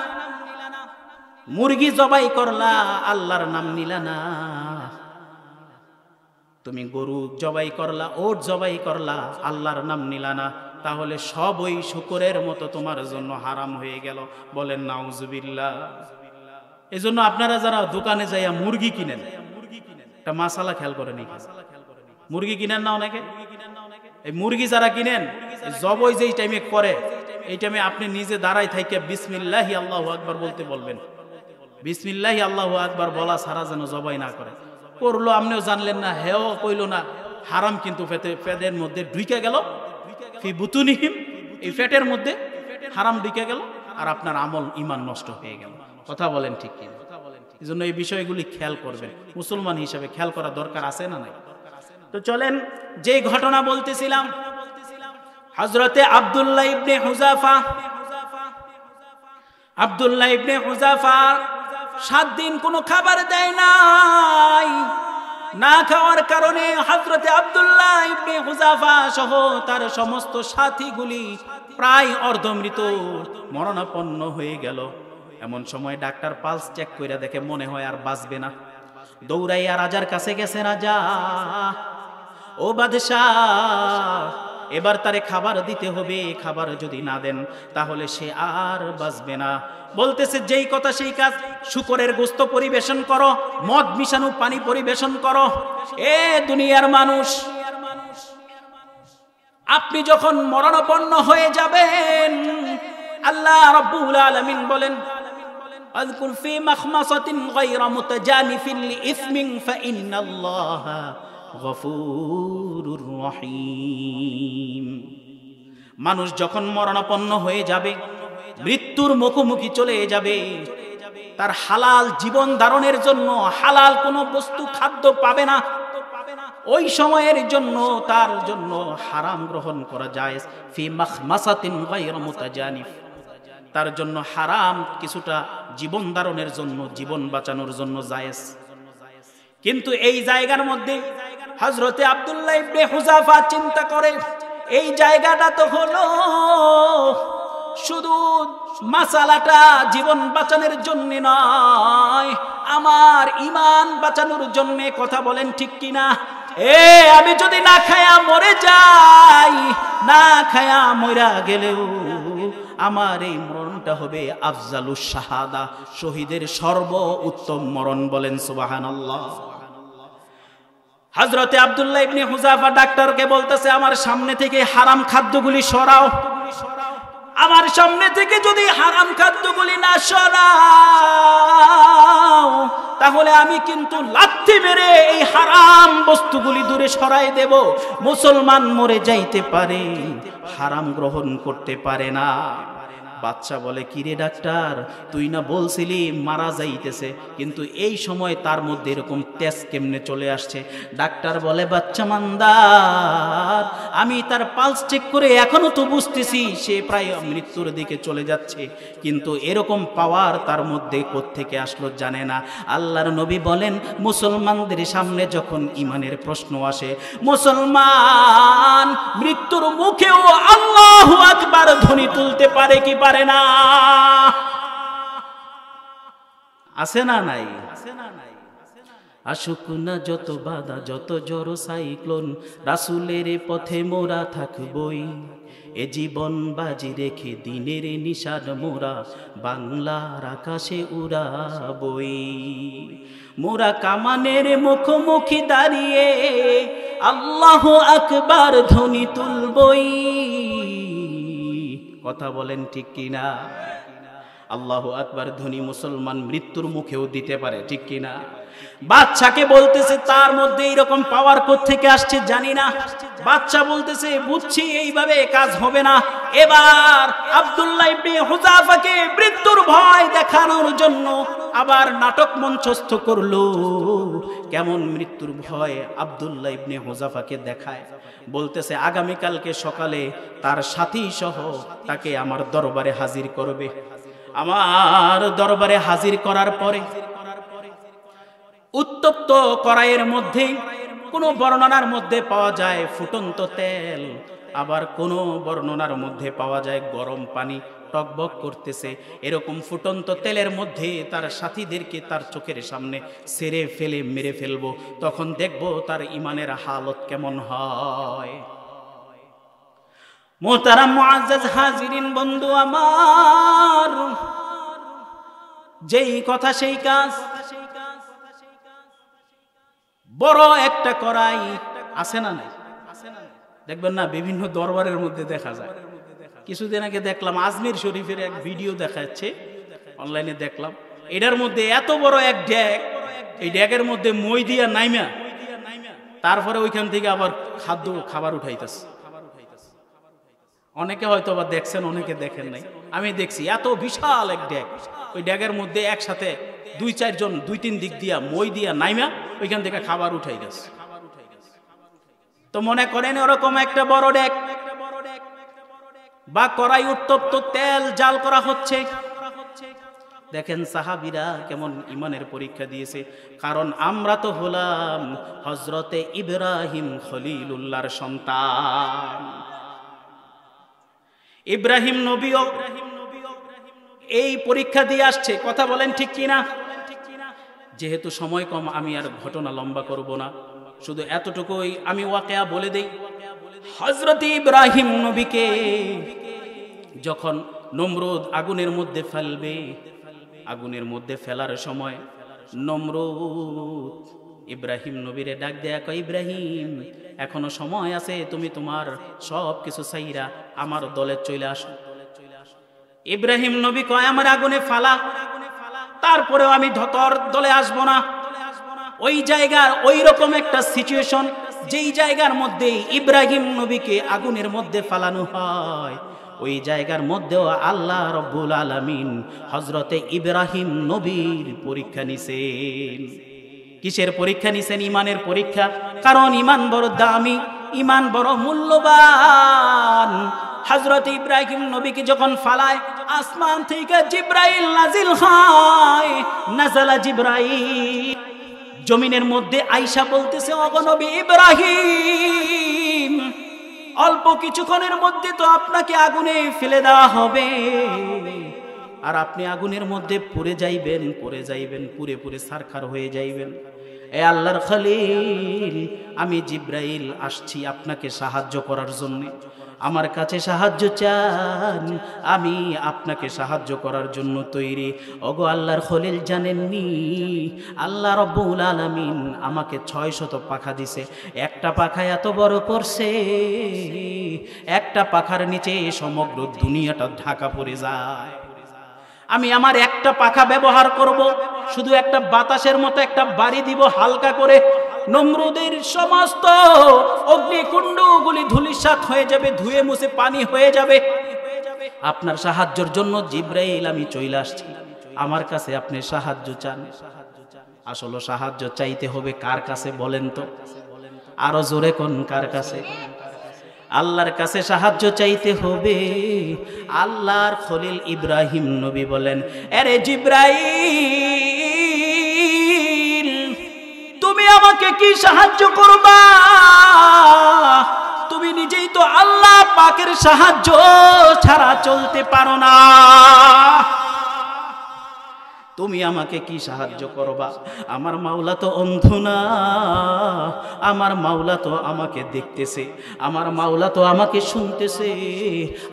মুরগি জবাই করলা আল্লাহর নাম নিলা না, তুমি গরু জবাই করলা, ওট জবাই করলা, আল্লাহর নাম নিলা না, তাহলে সব ওই শুকরের মতো তোমার জন্য হারাম হয়ে গেল। বলেন নাউজুবিল্লাহ। এজন্য আপনারা যারা দোকানে যাইয়া মুরগি কিনেন, একটা মাসালা খেয়াল করেন, মুরগি কিনেন না অনেকে, এই মুরগি যারা কিনেন জবাই যেই টাইমে করে, এই টাইমে আপনি নিজে দাঁড়াই থাইকে বিসমিল্লাহি আল্লাহু আকবার বলতে বলবেন। বিসমিল্লাহি আল্লাহু আকবার বলা ছাড়া যেন জবাই না করে। করলো আপনিও জানলেন না, হেও কইল না, হারাম কিন্তু পেটের মধ্যে ঢুকে গেল, ফি বুতুনিহিম, এই পেটের মধ্যে হারাম ঢুকে গেল, আর আপনার আমল ঈমান নষ্ট হয়ে গেল। কথা বলেন ঠিক কি? এই জন্য এই বিষয়গুলি খেয়াল করবেন, মুসলমান হিসাবে খেয়াল করা দরকার আছে না নাই? তো চলেন যে ঘটনা বলতেছিলাম, হযরতে আব্দুল্লাহ ইবনে হুযাফা, আব্দুল্লাহ ইবনে হুযাফা 7 দিন কোনো খাবার দেয় নাই। না খাওয়ার কারণে হযরতে আব্দুল্লাহ ইবনে হুযাফা সহ তার সমস্ত সাথীগুলি প্রায় অর্ধমৃত, মরণাপন্ন হয়ে গেল। এমন সময় ডাক্তার পালস চেক কইরা দেখে মনে হয় আর বাঁচবে না। দৌড়াইয়া রাজার কাছে গেছে, রাজা ও বাদশাহ, এবার তারে খাবার দিতে হবে, খাবার যদি না দেন তাহলে সে আর বাঁচবে না। বলতেছে যেই কথা সেই কাজ, শুকরের গোশত পরিবেশন করো, মদ মিশানো পানি পরিবেশন করো। এ দুনিয়ার মানুষ, আপনি যখন মরণাপন্ন হয়ে যাবেন, আল্লাহ রাব্বুল আলামিন বলেন আযকুর ফি মাখমাসাতিন গায়রা মুতাজানিফিন লিইসমিন ফাইন্নাল্লাহা গফুরুর রহিম। মানুষ যখন মরণাপন্ন হয়ে যাবে, মৃত্যুর মুখোমুখি চলে যাবে, তার হালাল জীবন ধারণের জন্য হালাল কোনো বস্তু খাদ্য পাবে না, ওই সময়ের জন্য তার জন্য হারাম গ্রহণ করা যায়। ফি মাখমাসাতিন গায়রা মুতাজানিফ, তার জন্য হারাম কিছুটা জীবন ধারণের জন্য, জীবন বাঁচানোর জন্য জায়েজ। কিন্তু এই জায়গার মধ্যে হযরতে আব্দুল্লাহ ইবনে হুযাফা চিন্তা করে, এই জায়গাটা তো হলো শুধু মাসালাটা জীবন বাঁচানোর জন্য নয়, আমার ঈমান বাঁচানোর জন্য। কথা বলেন ঠিক কিনা? আমি যদি না খায়া মরে যাই, না খায়া মরা গেলেও আমার এই মরণটা হবে আফজালুশ শাহাদা, শহীদের সর্ব উত্তম মরণ। বলেন সুবহানাল্লাহ। হযরতে আব্দুল্লাহ ইবনে হুযাফা ডাক্তারকে বলতেছে, আমার সামনে থেকে হারাম খাদ্যগুলি সরাও, আমার সামনে থেকে যদি হারাম খাদ্যগুলি না সরাও তাহলে আমি কিন্তু লাথি মেরে এই হারাম বস্তুগুলি দূরে সরাই দেব। মুসলমান মরে যাইতে পারে, হারাম গ্রহণ করতে পারে না। বাচ্চা বলে, কিরে ডাক্তার, তুই না বলছিলি মারা যাইতেছে, কিন্তু এই সময় তার মধ্যে এরকম তেজ কেমনে চলে আসছে? ডাক্তার বলে, বাচ্চা মান্দার, আমি তার পালস চেক করে এখনো তো বুঝতেছি সে প্রায় মৃত্যুর দিকে চলে যাচ্ছে, কিন্তু এরকম পাওয়ার তার মধ্যে কোত্থেকে আসলো জানে না। আল্লাহর নবী বলেন, মুসলমানদের সামনে যখন ইমানের প্রশ্ন আসে, মুসলমান মৃত্যুর মুখেও আল্লাহু আকবার ধ্বনি তুলতে পারে কি পারে না? আছে না নাই? আসুক না যত বাধা, যত জড় সাইক্লোন, রাসূলের পথে মোরা থাকবই। এ জীবন বাজি রেখে দিনের নিশান মোরা বাংলার আকাশে উড়াবই। মোরা কামানের মুখোমুখি দাঁড়িয়ে আল্লাহু আকবার ধ্বনি তুলবই। কথা বলেন ঠিক কিনা? আল্লাহু আকবার ধ্বনি মুসলমান মৃত্যুর মুখেও দিতে পারে, ঠিক কিনা? বাচ্চাকে বলতেছে তার মধ্যে এইরকম পাওয়ার কোত্থেকে আসছে জানি না। বাচ্চা বলতেছে, বুঝছি এইভাবে কাজ হবে না। এবার আব্দুল্লাহ ইবনে হুযাফাকে মৃত্যুর ভয় দেখানোর জন্য আবার নাটক মঞ্চস্থ করলো। কেমন মৃত্যুর ভয় আব্দুল্লাহ ইবনে হুযাফাকে দেখায়? বলতেছে, আগামীকালকে সকালে তার সাথী সহ তাকে আমার দরবারে হাজির করবে। আমার দরবারে হাজির করার পরে উত্তপ্ত কড়াইয়ের মধ্যে কোনো বর্ণনার মধ্যে পাওয়া যায় ফুটন্ত তেল, আবার কোনো বর্ণনার মধ্যে পাওয়া যায় গরম পানি টকবক করতেছে। এরকম ফুটন্ত তেলের মধ্যে তার সাথীদেরকে তার চোখের সামনে ছেড়ে ফেলে মেরে ফেলবো, তখন দেখবো তার ইমানের হালত কেমন হয়। মোহতারাম মুআজ্জাজ হাজিরিন, বন্ধু আমার, যেই কথা সেই কাজ। বড় একটা কড়াই আছে না নাই? দেখবেন না বিভিন্ন দরবারের মধ্যে দেখা যায়। কিছুদিন আগে দেখলাম আজমির শরীফের এক ভিডিও দেখাচ্ছে, অনলাইনে দেখলাম। এটার মধ্যে এত বড় এক ড্যাগ, এই ড্যাগের মধ্যে মই দিয়া নাইমা, তারপরে ওইখান থেকে আবার খাবার উঠাইতেছে। অনেকে হয়তো বা দেখছেন, অনেকে দেখেন নাই। আমি দেখছি এত বিশাল এক ড্যাগ, ওই ড্যাগের মধ্যে একসাথে 2-4 জন 2-3 দিক দিয়া মই দিয়া নাইমা ওইখান থেকে খাবার উঠাই গেছে। তো মনে করেন ওরকম একটা বড় ড্যাগ বা কড়াই, উত্তপ্ত তেল জাল করা হচ্ছে। দেখেন সাহাবীরা কেমন ইমানের পরীক্ষা দিয়েছে। কারণ আমরা তো হলাম হযরতে ইব্রাহিম খলিলুল্লাহর সন্তান। ইব্রাহিম নবীও এই পরীক্ষা দিয়ে আসছে। কথা বলেন ঠিক কিনা? যেহেতু সময় কম, আমি আর ঘটনা লম্বা করব না, শুধু এতটুকুই আমি ওয়াকিয়া বলে দেই। হযরত ইব্রাহিম নবীকে যখন নমরুদ আগুনের মধ্যে ফেলবে, আগুনের মধ্যে ফেলার সময় নমরুদ ইব্রাহিম নবীরে ডাক দেয়া কয়, ইব্রাহিম এখনো সময় আছে, তুমি তোমার সব কিছু ছাইরা আমার দলে চলে আসো। ইব্রাহিম নবী কয়, আমার আগুনে ফালা, তারপরেও আমি তোর দলে আসবো না। ওই জায়গার ওই রকম একটা সিচুয়েশন, যেই জায়গার মধ্যে ইব্রাহিম নবীকে আগুনের মধ্যে ফালানো হয়, ওই জায়গার মধ্যেও আল্লাহ রব্বুল আলামিন হযরতে ইব্রাহিম নবীর পরীক্ষা নিছেন। কিসের পরীক্ষা নিছেন? ইমানের পরীক্ষা। কারণ ইমান বড় দামি, ইমান বড় মূল্যবান। হযরত ইব্রাহিম নবীকে যখন ফালায়, আসমান থেকে জিবরাইল নাজিল হয়। নাজালা জিবরাইল, জমিনের মধ্যে আয়েশা বলতেছে, ওগো নবী ইব্রাহিম, অল্প কিছুক্ষণের মধ্যে তো আপনাকে আগুনে ফেলে দেওয়া হবে, আর আপনি আগুনের মধ্যে পুড়ে যাইবেন, পুড়ে পুড়ে ছারখার হয়ে যাইবেন। এ আল্লাহর খলিল, আমি জিবরাইল আসছি আপনাকে সাহায্য করার জন্য। আমার কাছে সাহায্য চান, আমি আপনাকে সাহায্য করার জন্য তৈরি। ওগো আল্লাহর খলিল, জানেননি আল্লাহ রব্বুল আলামিন আমাকে 600 পাখা দিছে। একটা পাখা এত বড় করছে, একটা পাখার নিচে সমগ্র দুনিয়াটা ঢাকা পড়ে যায়। আমি আমার একটা পাখা ব্যবহার করব, শুধু একটা বাতাসের মতো একটা বাড়ি দিব হালকা করে, নমরুদের সমস্ত অগ্নিকুণ্ডগুলি ধূলিসাৎ হয়ে যাবে, ধুয়ে মুছে পানি হয়ে যাবে। আপনার সাহায্যের জন্য জিব্রাইল আমি চলে আসছি, আমার কাছে আপনি সাহায্য চান। আসলে সাহায্য চাইতে হবে কার কাছে বলেন তো? আরো জোরে কোন কার কাছে? আল্লাহর কাছে সাহায্য চাইতে হবে। আল্লাহর খলিল ইব্রাহিম নবী বলেন, আরে জিব্রাইল, তুমি আমাকে কি সাহায্য করবা? তুমি নিজেই তো আল্লাহ পাকের সাহায্য ছাড়া চলতে পারো না, তুমি আমাকে কি সাহায্য করবা? আমার মাওলা তো অন্ধ না, আমার মাওলা তো আমাকে দেখতেছে, আমার মাওলা তো আমাকে শুনতেছে।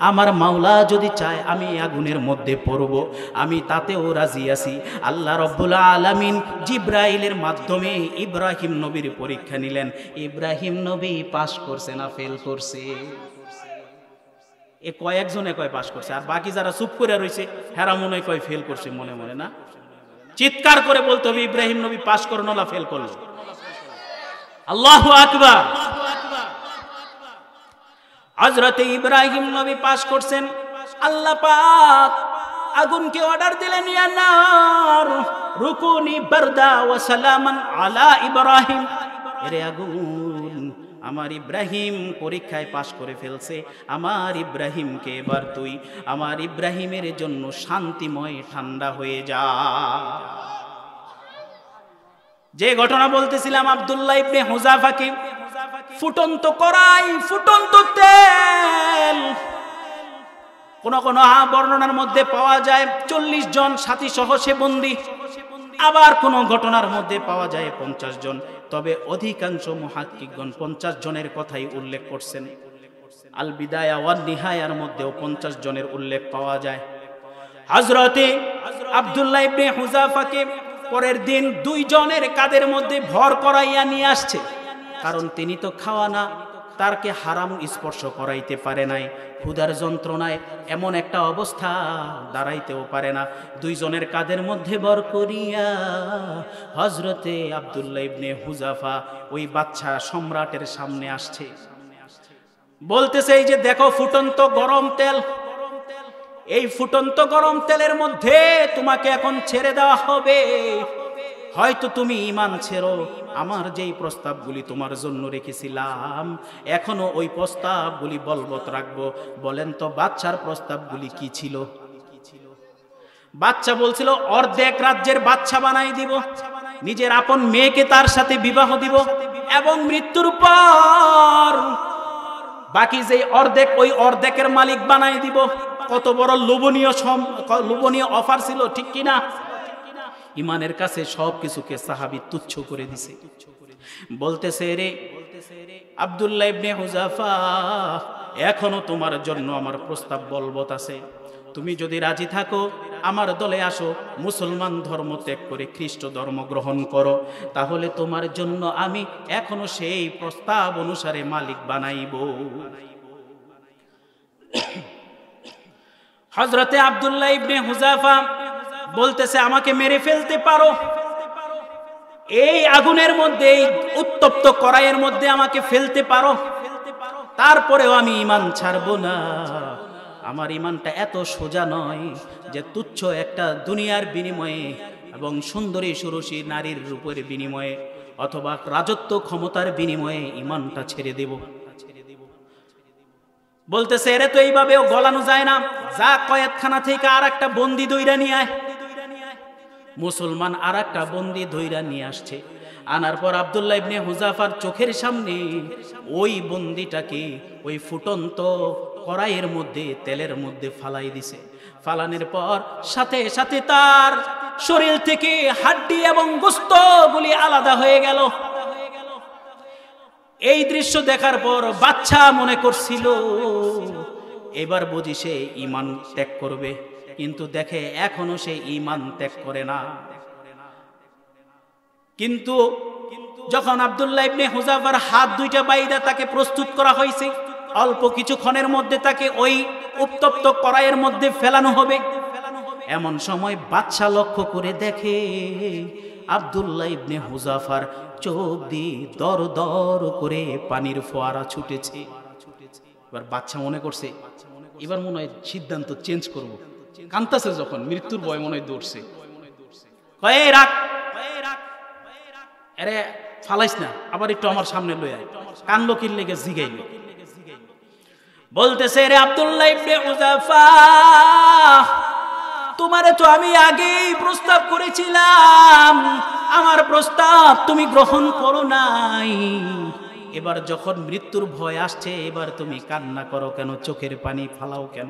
আমার মাওলা যদি চায় আমি আগুনের মধ্যে পড়ব, আমি তাতেও রাজি আছি। আল্লাহ রাব্বুল আলামিন জিব্রাইলের মাধ্যমে ইব্রাহিম নবীর পরীক্ষা নিলেন। ইব্রাহিম নবী পাস করছে না ফেল করছে? এ কয়েকজনে কয় পাস করছে, আর বাকি যারা চুপ করে রয়েছে হেরা মনে কয় ফেল করছে মনে মনে। না, চিৎকার করে বলতে হবে ইব্রাহিম নবী পাস করলো না ফেল করলো? আল্লাহু আকবার। হযরত ইব্রাহিম নবী পাস করছেন। আল্লাহ পাক আগুনকে অর্ডার দিলেন, ইয়া নার রুকুনি বারদা ওয়া সালামান আলা ইব্রাহিম। এরে আগুন, আমার ইব্রাহিম পরীক্ষায় পাশ করে ফেলছে, আমার ইব্রাহিমকে এবার তুই আমার ইব্রাহিমের জন্য শান্তিময় ঠান্ডা হয়ে যা। যে ঘটনা বলতেছিলাম, আব্দুল্লাহ ইবনে হুযাফাকে ফুটন্ত কড়াই, ফুটন্ত তেল, কোন কোন বর্ণনার মধ্যে পাওয়া যায় 40 জন সাথী সহ সে বন্দী, আবার কোন ঘটনার মধ্যে পাওয়া যায় 50 জন। তবে অধিকাংশ মুহাক্কিকগণ 50 জনের কথাই উল্লেখ করছেন। আল বিদায়া ওয়ান নিহায়ার মধ্যেও 50 জনের উল্লেখ পাওয়া যায়। হযরতে আব্দুল্লাহ ইবনে হুযাফাকে পরের দিন 2 জনের কাঁধের মধ্যে ভর করাইয়া নিয়ে আসছে, কারণ তিনি তো খাওয়া না, তারকে হারাম স্পর্শ করাইতে পারে নাই। ক্ষুধার যন্ত্রণায় এমন একটা অবস্থা, দাঁড়াইতেও পারে না। 2 জনের কাঁধের মধ্যে বর করিয়া হযরতে আব্দুল্লাহ ইবনে হুযাফা ওই বাদশা সম্রাটের সামনে আসছে। বলতেছে, এই যে দেখো ফুটন্ত গরম তেল, এই ফুটন্ত গরম তেলের মধ্যে তোমাকে এখন ছেড়ে দেওয়া হবে। হয়তো তুমি ঈমান ছেড়ো, আমার যেই প্রস্তাবগুলি তোমার জন্য রেখেছিলাম এখনো ওই প্রস্তাবগুলি বলবৎ রাখবো। বলেন তো বাদশার প্রস্তাবগুলি কি ছিল? বাদশা বলছিল অর্ধেক রাজ্যের বাদশা বানাই দিব, নিজের আপন মেয়েকে তার সাথে বিবাহ দিব, এবং মৃত্যুর পর বাকি যে অর্ধেক, ওই অর্ধেকের মালিক বানাই দিব। কত বড় লোভনীয় অফার ছিল, ঠিক কিনা? ইমানের কাছে সবকিছুকে সাহাবী তুচ্ছ করে দিছে। বলতেছে, রে আব্দুল্লাহ ইবনে হুযাফা, এখনো তোমার জন্য আমার প্রস্তাব বলবৎ আছে। তুমি যদি রাজি থাকো আমার দলে আসো, মুসলমান ধর্ম ত্যাগ করে খ্রিস্ট ধর্ম গ্রহণ করো, তাহলে তোমার জন্য আমি এখনো সেই প্রস্তাব অনুসারে মালিক বানাইব। হযরতে আব্দুল্লাহ ইবনে হুযাফা বলতেছে, আমাকে মেরে ফেলতে পারো, এই আগুনের মধ্যে, এই উত্তপ্ত কড়াইয়ের মধ্যে আমাকে ফেলতে পারো, তারপরেও আমি ঈমান ছাড়বো না। আমার ঈমানটা এত সোজা নয় যে তুচ্ছ একটা দুনিয়ার বিনিময়ে এবং সুন্দরী সুরসী নারীর রূপের বিনিময়ে অথবা রাজত্ব ক্ষমতার বিনিময়ে ঈমানটা ছেড়ে দেব। বলতেছে, এরে তো এইভাবেও গলানো যায় না, যা কয়েদখানা থেকে আর একটা বন্দী ধইরা নিয়ে আয়। মুসলমান আর একটা বন্দী ধইরা নিয়ে আসছে। আনার পর আব্দুল্লাহ ইবনে হুযাফার চোখের সামনে ওই বন্দীটাকে ওই ফুটন্ত কড়াইয়ের মধ্যে, তেলের মধ্যে ফালাই দিছে। ফালানোর পর সাথে সাথে তার শরীর থেকে হাড্ডি এবং গোশতগুলি আলাদা হয়ে গেল। এই দৃশ্য দেখার পর বাদশা মনে করছিল এবার বুঝি সে ঈমান ত্যাগ করবে, কিন্তু দেখে এখনো সে ঈমান ত্যাগ করে না। কিন্তু যখন আব্দুল্লাহ ইবনে হুযাফার হাত দুইটা বাইদা তাকে প্রস্তুত করা হয়েছে, অল্প কিছুক্ষণের মধ্যে তাকে ওই উত্তপ্ত কড়াইয়ের মধ্যে ফেলানো হবে, এমন সময় বাদশা লক্ষ্য করে দেখে আব্দুল্লাহ ইবনে হুযাফার চোখ দিয়ে দর দর করে পানির ফোয়ারা ছুটেছে। এবার বাদশা মনে করছে এবার মনে হয় সিদ্ধান্ত চেঞ্জ করব। কান্তাছে যখন, মৃত্যুর ভয় মনে হয় দৌড়ছে, কয়ে রাখ, আরে ফালাইস না, আবার একটু আমার সামনে লই আয়। কানলো কি লেগে জিগাইল, বলতেছে রে আব্দুল্লাহ ইবনে হুযাফা, তোমারে তো আমি আগেই প্রস্তাব করেছিলাম, আমার প্রস্তাব তুমি গ্রহণ করো নাই। এবার যখন মৃত্যুর ভয় আসছে, এবার তুমি কান্না করো কেন, চোখের পানি ফালাও কেন?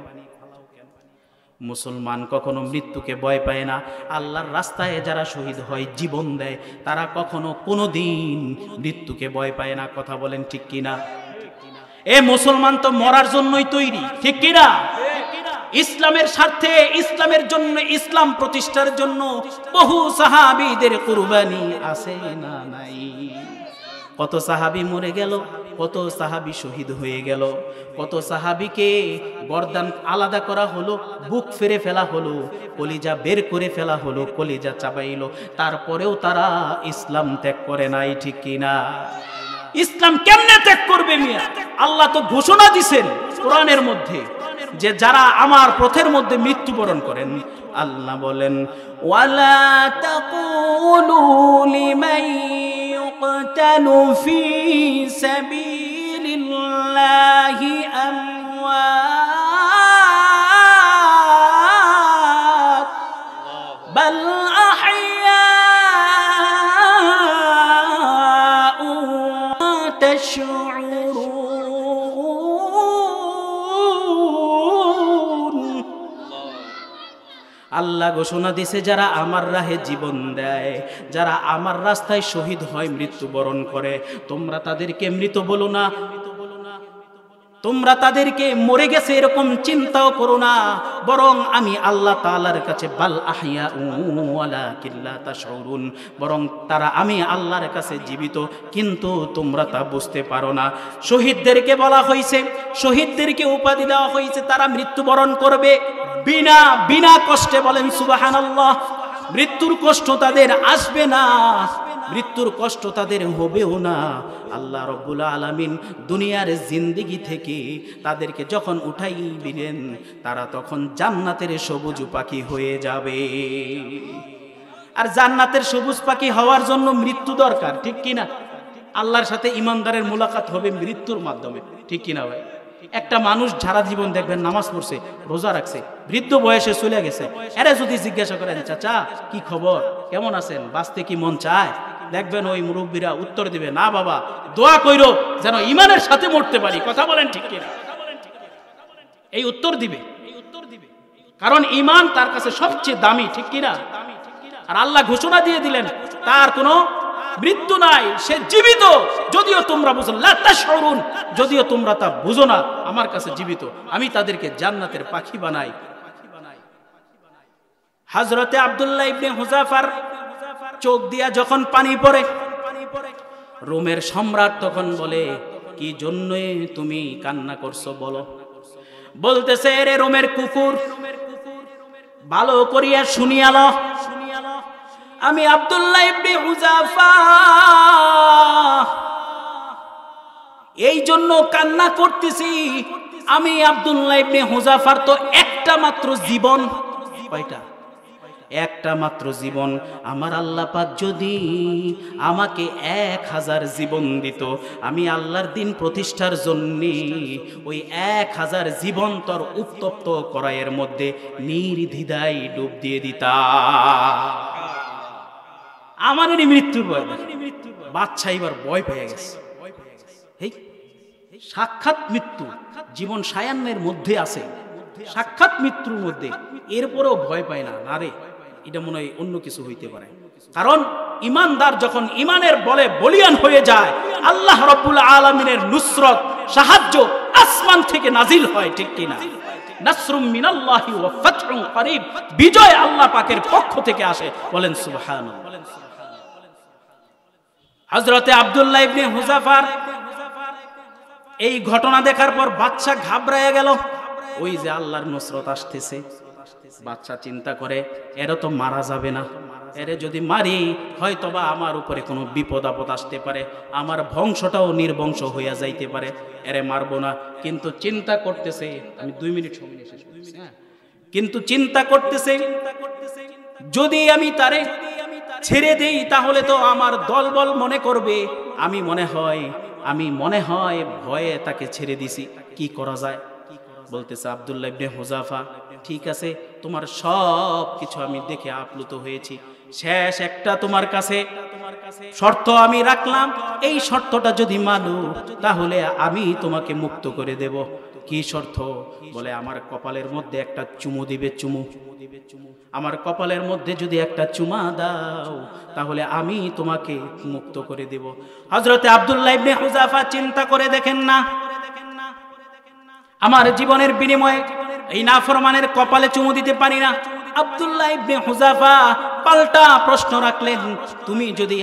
মুসলমান কখনো মৃত্যুকে ভয় পায় না। আল্লাহর রাস্তায় যারা শহীদ হয়, জীবন দেয়, তারা কখনো কোনোদিন মৃত্যুকে ভয় পায় না। কথা বলেন ঠিক কিনা? এ মুসলমান তো মরার জন্যই তৈরি, ঠিক কিনা? ইসলামের স্বার্থে, ইসলামের জন্য, ইসলাম প্রতিষ্ঠার জন্য বহু সাহাবীদের কুরবানি আছে না নাই? কত সাহাবী মরে গেল, কত সাহাবী শহীদ হয়ে গেল, কত সাহাবীকে গর্দান আলাদা করা হলো, বুক ফেরে ফেলা হলো, কলিজা বের করে ফেলা হলো, কলিজা চাবাইলো, তারপরেও তারা ইসলাম ত্যাগ করে নাই, ঠিক কিনা? ইসলাম কেমনে ত্যাগ করবে মিয়া? আল্লাহ তো ঘোষণা দিছেন কোরআনের মধ্যে যে যারা আমার পথের মধ্যে মৃত্যুবরণ করেন, আল্লাহ বলেন ওয়ালা তাকুলু লিমান ইউকতালু ফি সাবিলিল্লাহি আমওয়াত বাল আহইয়াউ তাশউরুন। আল্লাহ ঘোষণা দিছে যারা আমার রাহে জীবন দেয়, যারা আমার রাস্তায় শহীদ হয়, মৃত্যুবরণ করে, তোমরা তাদেরকে মৃত বলো না, তোমরা তাদেরকে মরে গেছে এরকম চিন্তাও করো না, বরং আমি আল্লাহ তাআলার কাছে বাল আহইয়া ওয়ালাকিন লা তাশউরুন, বরং তারা আমি আল্লাহর কাছে জীবিত, কিন্তু তোমরা তা বুঝতে পারো না। শহীদদেরকে বলা হয়েছে, শহীদদেরকে উপাধি দেওয়া হয়েছে, তারা মৃত্যুবরণ করবে বিনা বিনা কষ্টে। বলেন সুবহানাল্লাহ। মৃত্যুর কষ্ট তাদের আসবে না, মৃত্যুর কষ্ট তাদের হবেও না। আল্লাহ রব্বুল আলামিন দুনিয়ার জিন্দেগি থেকে তাদেরকে যখন উঠাই দিলেন, তারা তখন জান্নাতের সবুজ পাখি হয়ে যাবে। আর জান্নাতের সবুজ পাখি হওয়ার জন্য মৃত্যু দরকার, ঠিক কিনা? আল্লাহর সাথে ইমানদারের মুলাকাত হবে মৃত্যুর মাধ্যমে, ঠিক কিনা ভাই? একটা মানুষ সারা জীবন দেখবেন নামাজ পড়ছে, রোজা রাখছে, বৃদ্ধ বয়সে চলে গেছে, এরা যদি জিজ্ঞাসা করেন চাচা কি খবর, কেমন আছেন, বাঁচতে কি মন চায়, দেখবেন ওই মুরব্বীরা উত্তর দিবে না বাবা, দোয়া কইরো যেন ইমানের সাথে মরতে পারি। কথা বলেন ঠিক কিনা? এই উত্তর দিবে, কারণ ইমান তার কাছে সবচেয়ে দামি, ঠিক কিনা? আর আল্লাহ ঘোষণা দিয়ে দিলেন তার কোনো মৃত্যু নাই, সে জীবিত। যদিও তোমরা বুঝো লা তাশউরুন, যদিও তোমরা তা বুঝো না, আমার কাছে জীবিত, আমি তাদেরকে জান্নাতের পাখি বানাই। হযরতে আব্দুল্লাহ ইবনে হুযাফার চোখ দিয়া যখন পানি পড়ে, রোমের সম্রাট তখন বলে কি জন্য তুমি কান্না করছো বলো? বলতেছে রে রোমের কুকুর, ভালো করিয়া শুনিয়ালো, আমি আব্দুল্লাহ ইবনে হুযাফা এই জন্য কান্না করতেছি, আমি আব্দুল্লাহ ইবনে হুযাফার তো একটা মাত্র জীবন। কয়টা? একটা মাত্র জীবন। আমার আল্লাহ পাক যদি আমাকে 1000 জীবন দিত, আমি আল্লাহর দিন প্রতিষ্ঠার জন্য ওই 1000 জীবন তোর উত্তপ্ত কড়াইয়ের মধ্যে নির্দ্বিধায় ডুব দিয়ে দিতাম। আমারই মৃত্যুর ভয়। বাচ্চা এবার ভয় পেয়ে গেছে। সাক্ষাৎ মৃত্যু জীবন সায়ান্নের মধ্যে আছে, সাক্ষাৎ মৃত্যুর মধ্যে, এরপরেও ভয় পায় না। না রে, এটা মনে হয় অন্য কিছু হইতে পারে। কারণ ইমানদার যখন ইমানের বলে বলিয়ান হয়ে যায়, আল্লাহ রাব্বুল আলামিনের নুসরত, সাহায্য আসমান থেকে নাজিল হয়, ঠিক কিনা? নাসরুম মিনাল্লাহি ওয়া ফাতহুন করিব, বিজয় আল্লাহ পাকের পক্ষ থেকে আসে। বলেন সুবহানাল্লাহ। হযরতে আব্দুল্লাহ ইবনে হুযাফার এই ঘটনা দেখার পর বাচ্চা ঘাবড়ায়া গেল। ওই যে আল্লাহর নুসরত আসতেছে, বাচ্চা চিন্তা করে এরা তো মারা যাবে না, এরে যদি মারি হয়তোবা আমার উপরে কোনো বিপদ আপদ আসতে পারে, আমার বংশটাও নির্বংশ হইয়া যাইতে পারে, এরে মারবো না। কিন্তু চিন্তা করতেছে, আমি 2 মিনিট সময় নিয়ে শেষ করছি, হ্যাঁ, কিন্তু চিন্তা করতেছে যদি আমি তারে ছেড়ে দেই তাহলে তো আমার দলবল মনে করবে আমি মনে হয় ভয়ে তাকে ছেড়ে দিছি, কি করা যায়? বলতেছে আব্দুল্লাহ ইবনে হুযাফা, ঠিক আছে, তোমার সব কিছু আমি দেখে আপ্লুত হয়েছি, শেষ একটা তোমার কাছে শর্ত আমি রাখলাম, এই শর্তটা যদি মানো তাহলে আমি তোমাকে মুক্ত করে দেব। কি শর্ত? বলে আমার কপালের মধ্যে একটা চুমু দিবে, চুমু, আমার কপালের মধ্যে যদি একটা চুমা দাও তাহলে আমি তোমাকে মুক্ত করে দেব। হযরতে আব্দুল্লাহ ইবনে হুযাফা চিন্তা করে দেখেন না, আমার জীবনের বিনিময়ে এই নাফরমানের কপালে চুমু দিতে পারি না। আব্দুল্লাহ ইবনে হুযাফা পাল্টা প্রশ্ন রাখলেন, তুমি যদি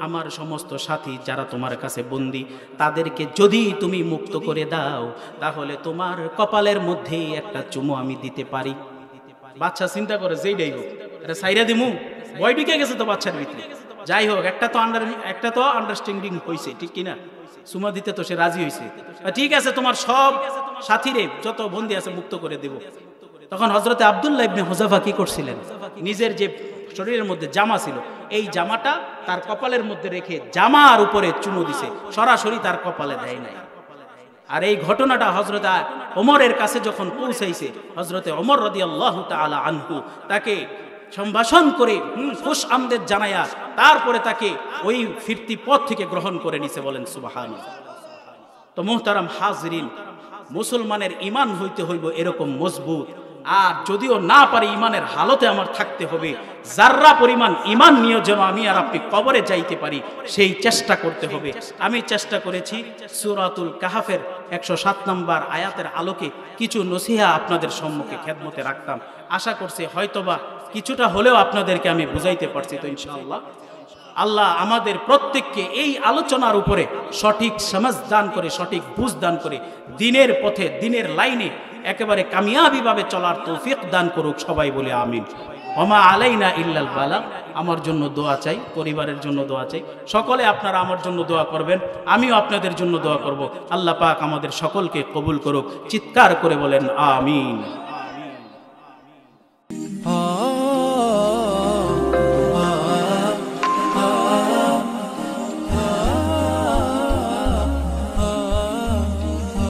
আমার সমস্ত সাথী যারা তোমার কাছে বন্দী তাদেরকে যদি তুমি মুক্ত করে দাও তাহলে তোমার কপালের মধ্যে একটা চুমু আমি দিতে পারি। বাচ্চা চিন্তা করে যেইটাই হোক এটা সাইরা দিমু, ভয় ঢুকে গেছে তো বাচ্চার ভিতরে, যাই হোক একটা তো আন্ডারস্ট্যান্ডিং হয়েছে, ঠিক কিনা? চুমা দিতে তো সে রাজি হয়েছে, ঠিক আছে তোমার সব সাথীরে যত বন্দী আছে মুক্ত করে দেব। তখন হযরতে আব্দুল্লাহ ইবনে হুযাফা কি করছিলেন, নিজের যে শরীরের মধ্যে জামা ছিল এই জামাটা তার কপালের মধ্যে রেখে জামার উপরে চুমু দিছে, সরাসরি তার কপালে দেয় নাই। আর এই ঘটনাটা হযরত ওমরের কাছে যখন পৌঁছাইছে, হযরতে ওমর রাদিয়াল্লাহু তাআলা আনহু তাকে সম্ভাষণ করে খুশ আমদেদ জানায়া তারপরে তাকে ওই ফিরতি পথ থেকে গ্রহণ করে নিছে, বলেন সুবহানাল্লাহ। তো মুহতারাম হাজরিন, মুসলমানের ঈমান হইতে হইব এরকম মজবুত, আর যদিও না পারি ঈমানের হালতে আমার থাকতে হবে, যাররা পরিমাণ ঈমান নিয়ে যেন আমি আর আপনি কবরে যাইতে পারি সেই চেষ্টা করতে হবে। আমি চেষ্টা করেছি সূরাতুল কাহফের 107 নম্বর আয়াতের আলোকে কিছু নসিহা আপনাদের সম্মুখে খেদমতে রাখতাম, আশা করছি হয়তোবা কিছুটা হলেও আপনাদেরকে আমি বুঝাইতে পারছি। তো ইনশাআল্লাহ আল্লাহ আমাদের প্রত্যেককে এই আলোচনার উপরে সঠিক সমাজ দান করে, সঠিক বুঝ দান করে, দিনের পথে দিনের লাইনে একেবারে কামিয়াবিভাবে চলার তৌফিক দান করুক, সবাই বলে আমিন। ওমা আলাইনা ইল্লাল বালাগ। আমার জন্য দোয়া চাই, পরিবারের জন্য দোয়া চাই, সকলে আপনারা আমার জন্য দোয়া করবেন, আমিও আপনাদের জন্য দোয়া করব। আল্লাহ পাক আমাদের সকলকে কবুল করুক, চিৎকার করে বলেন আমিন।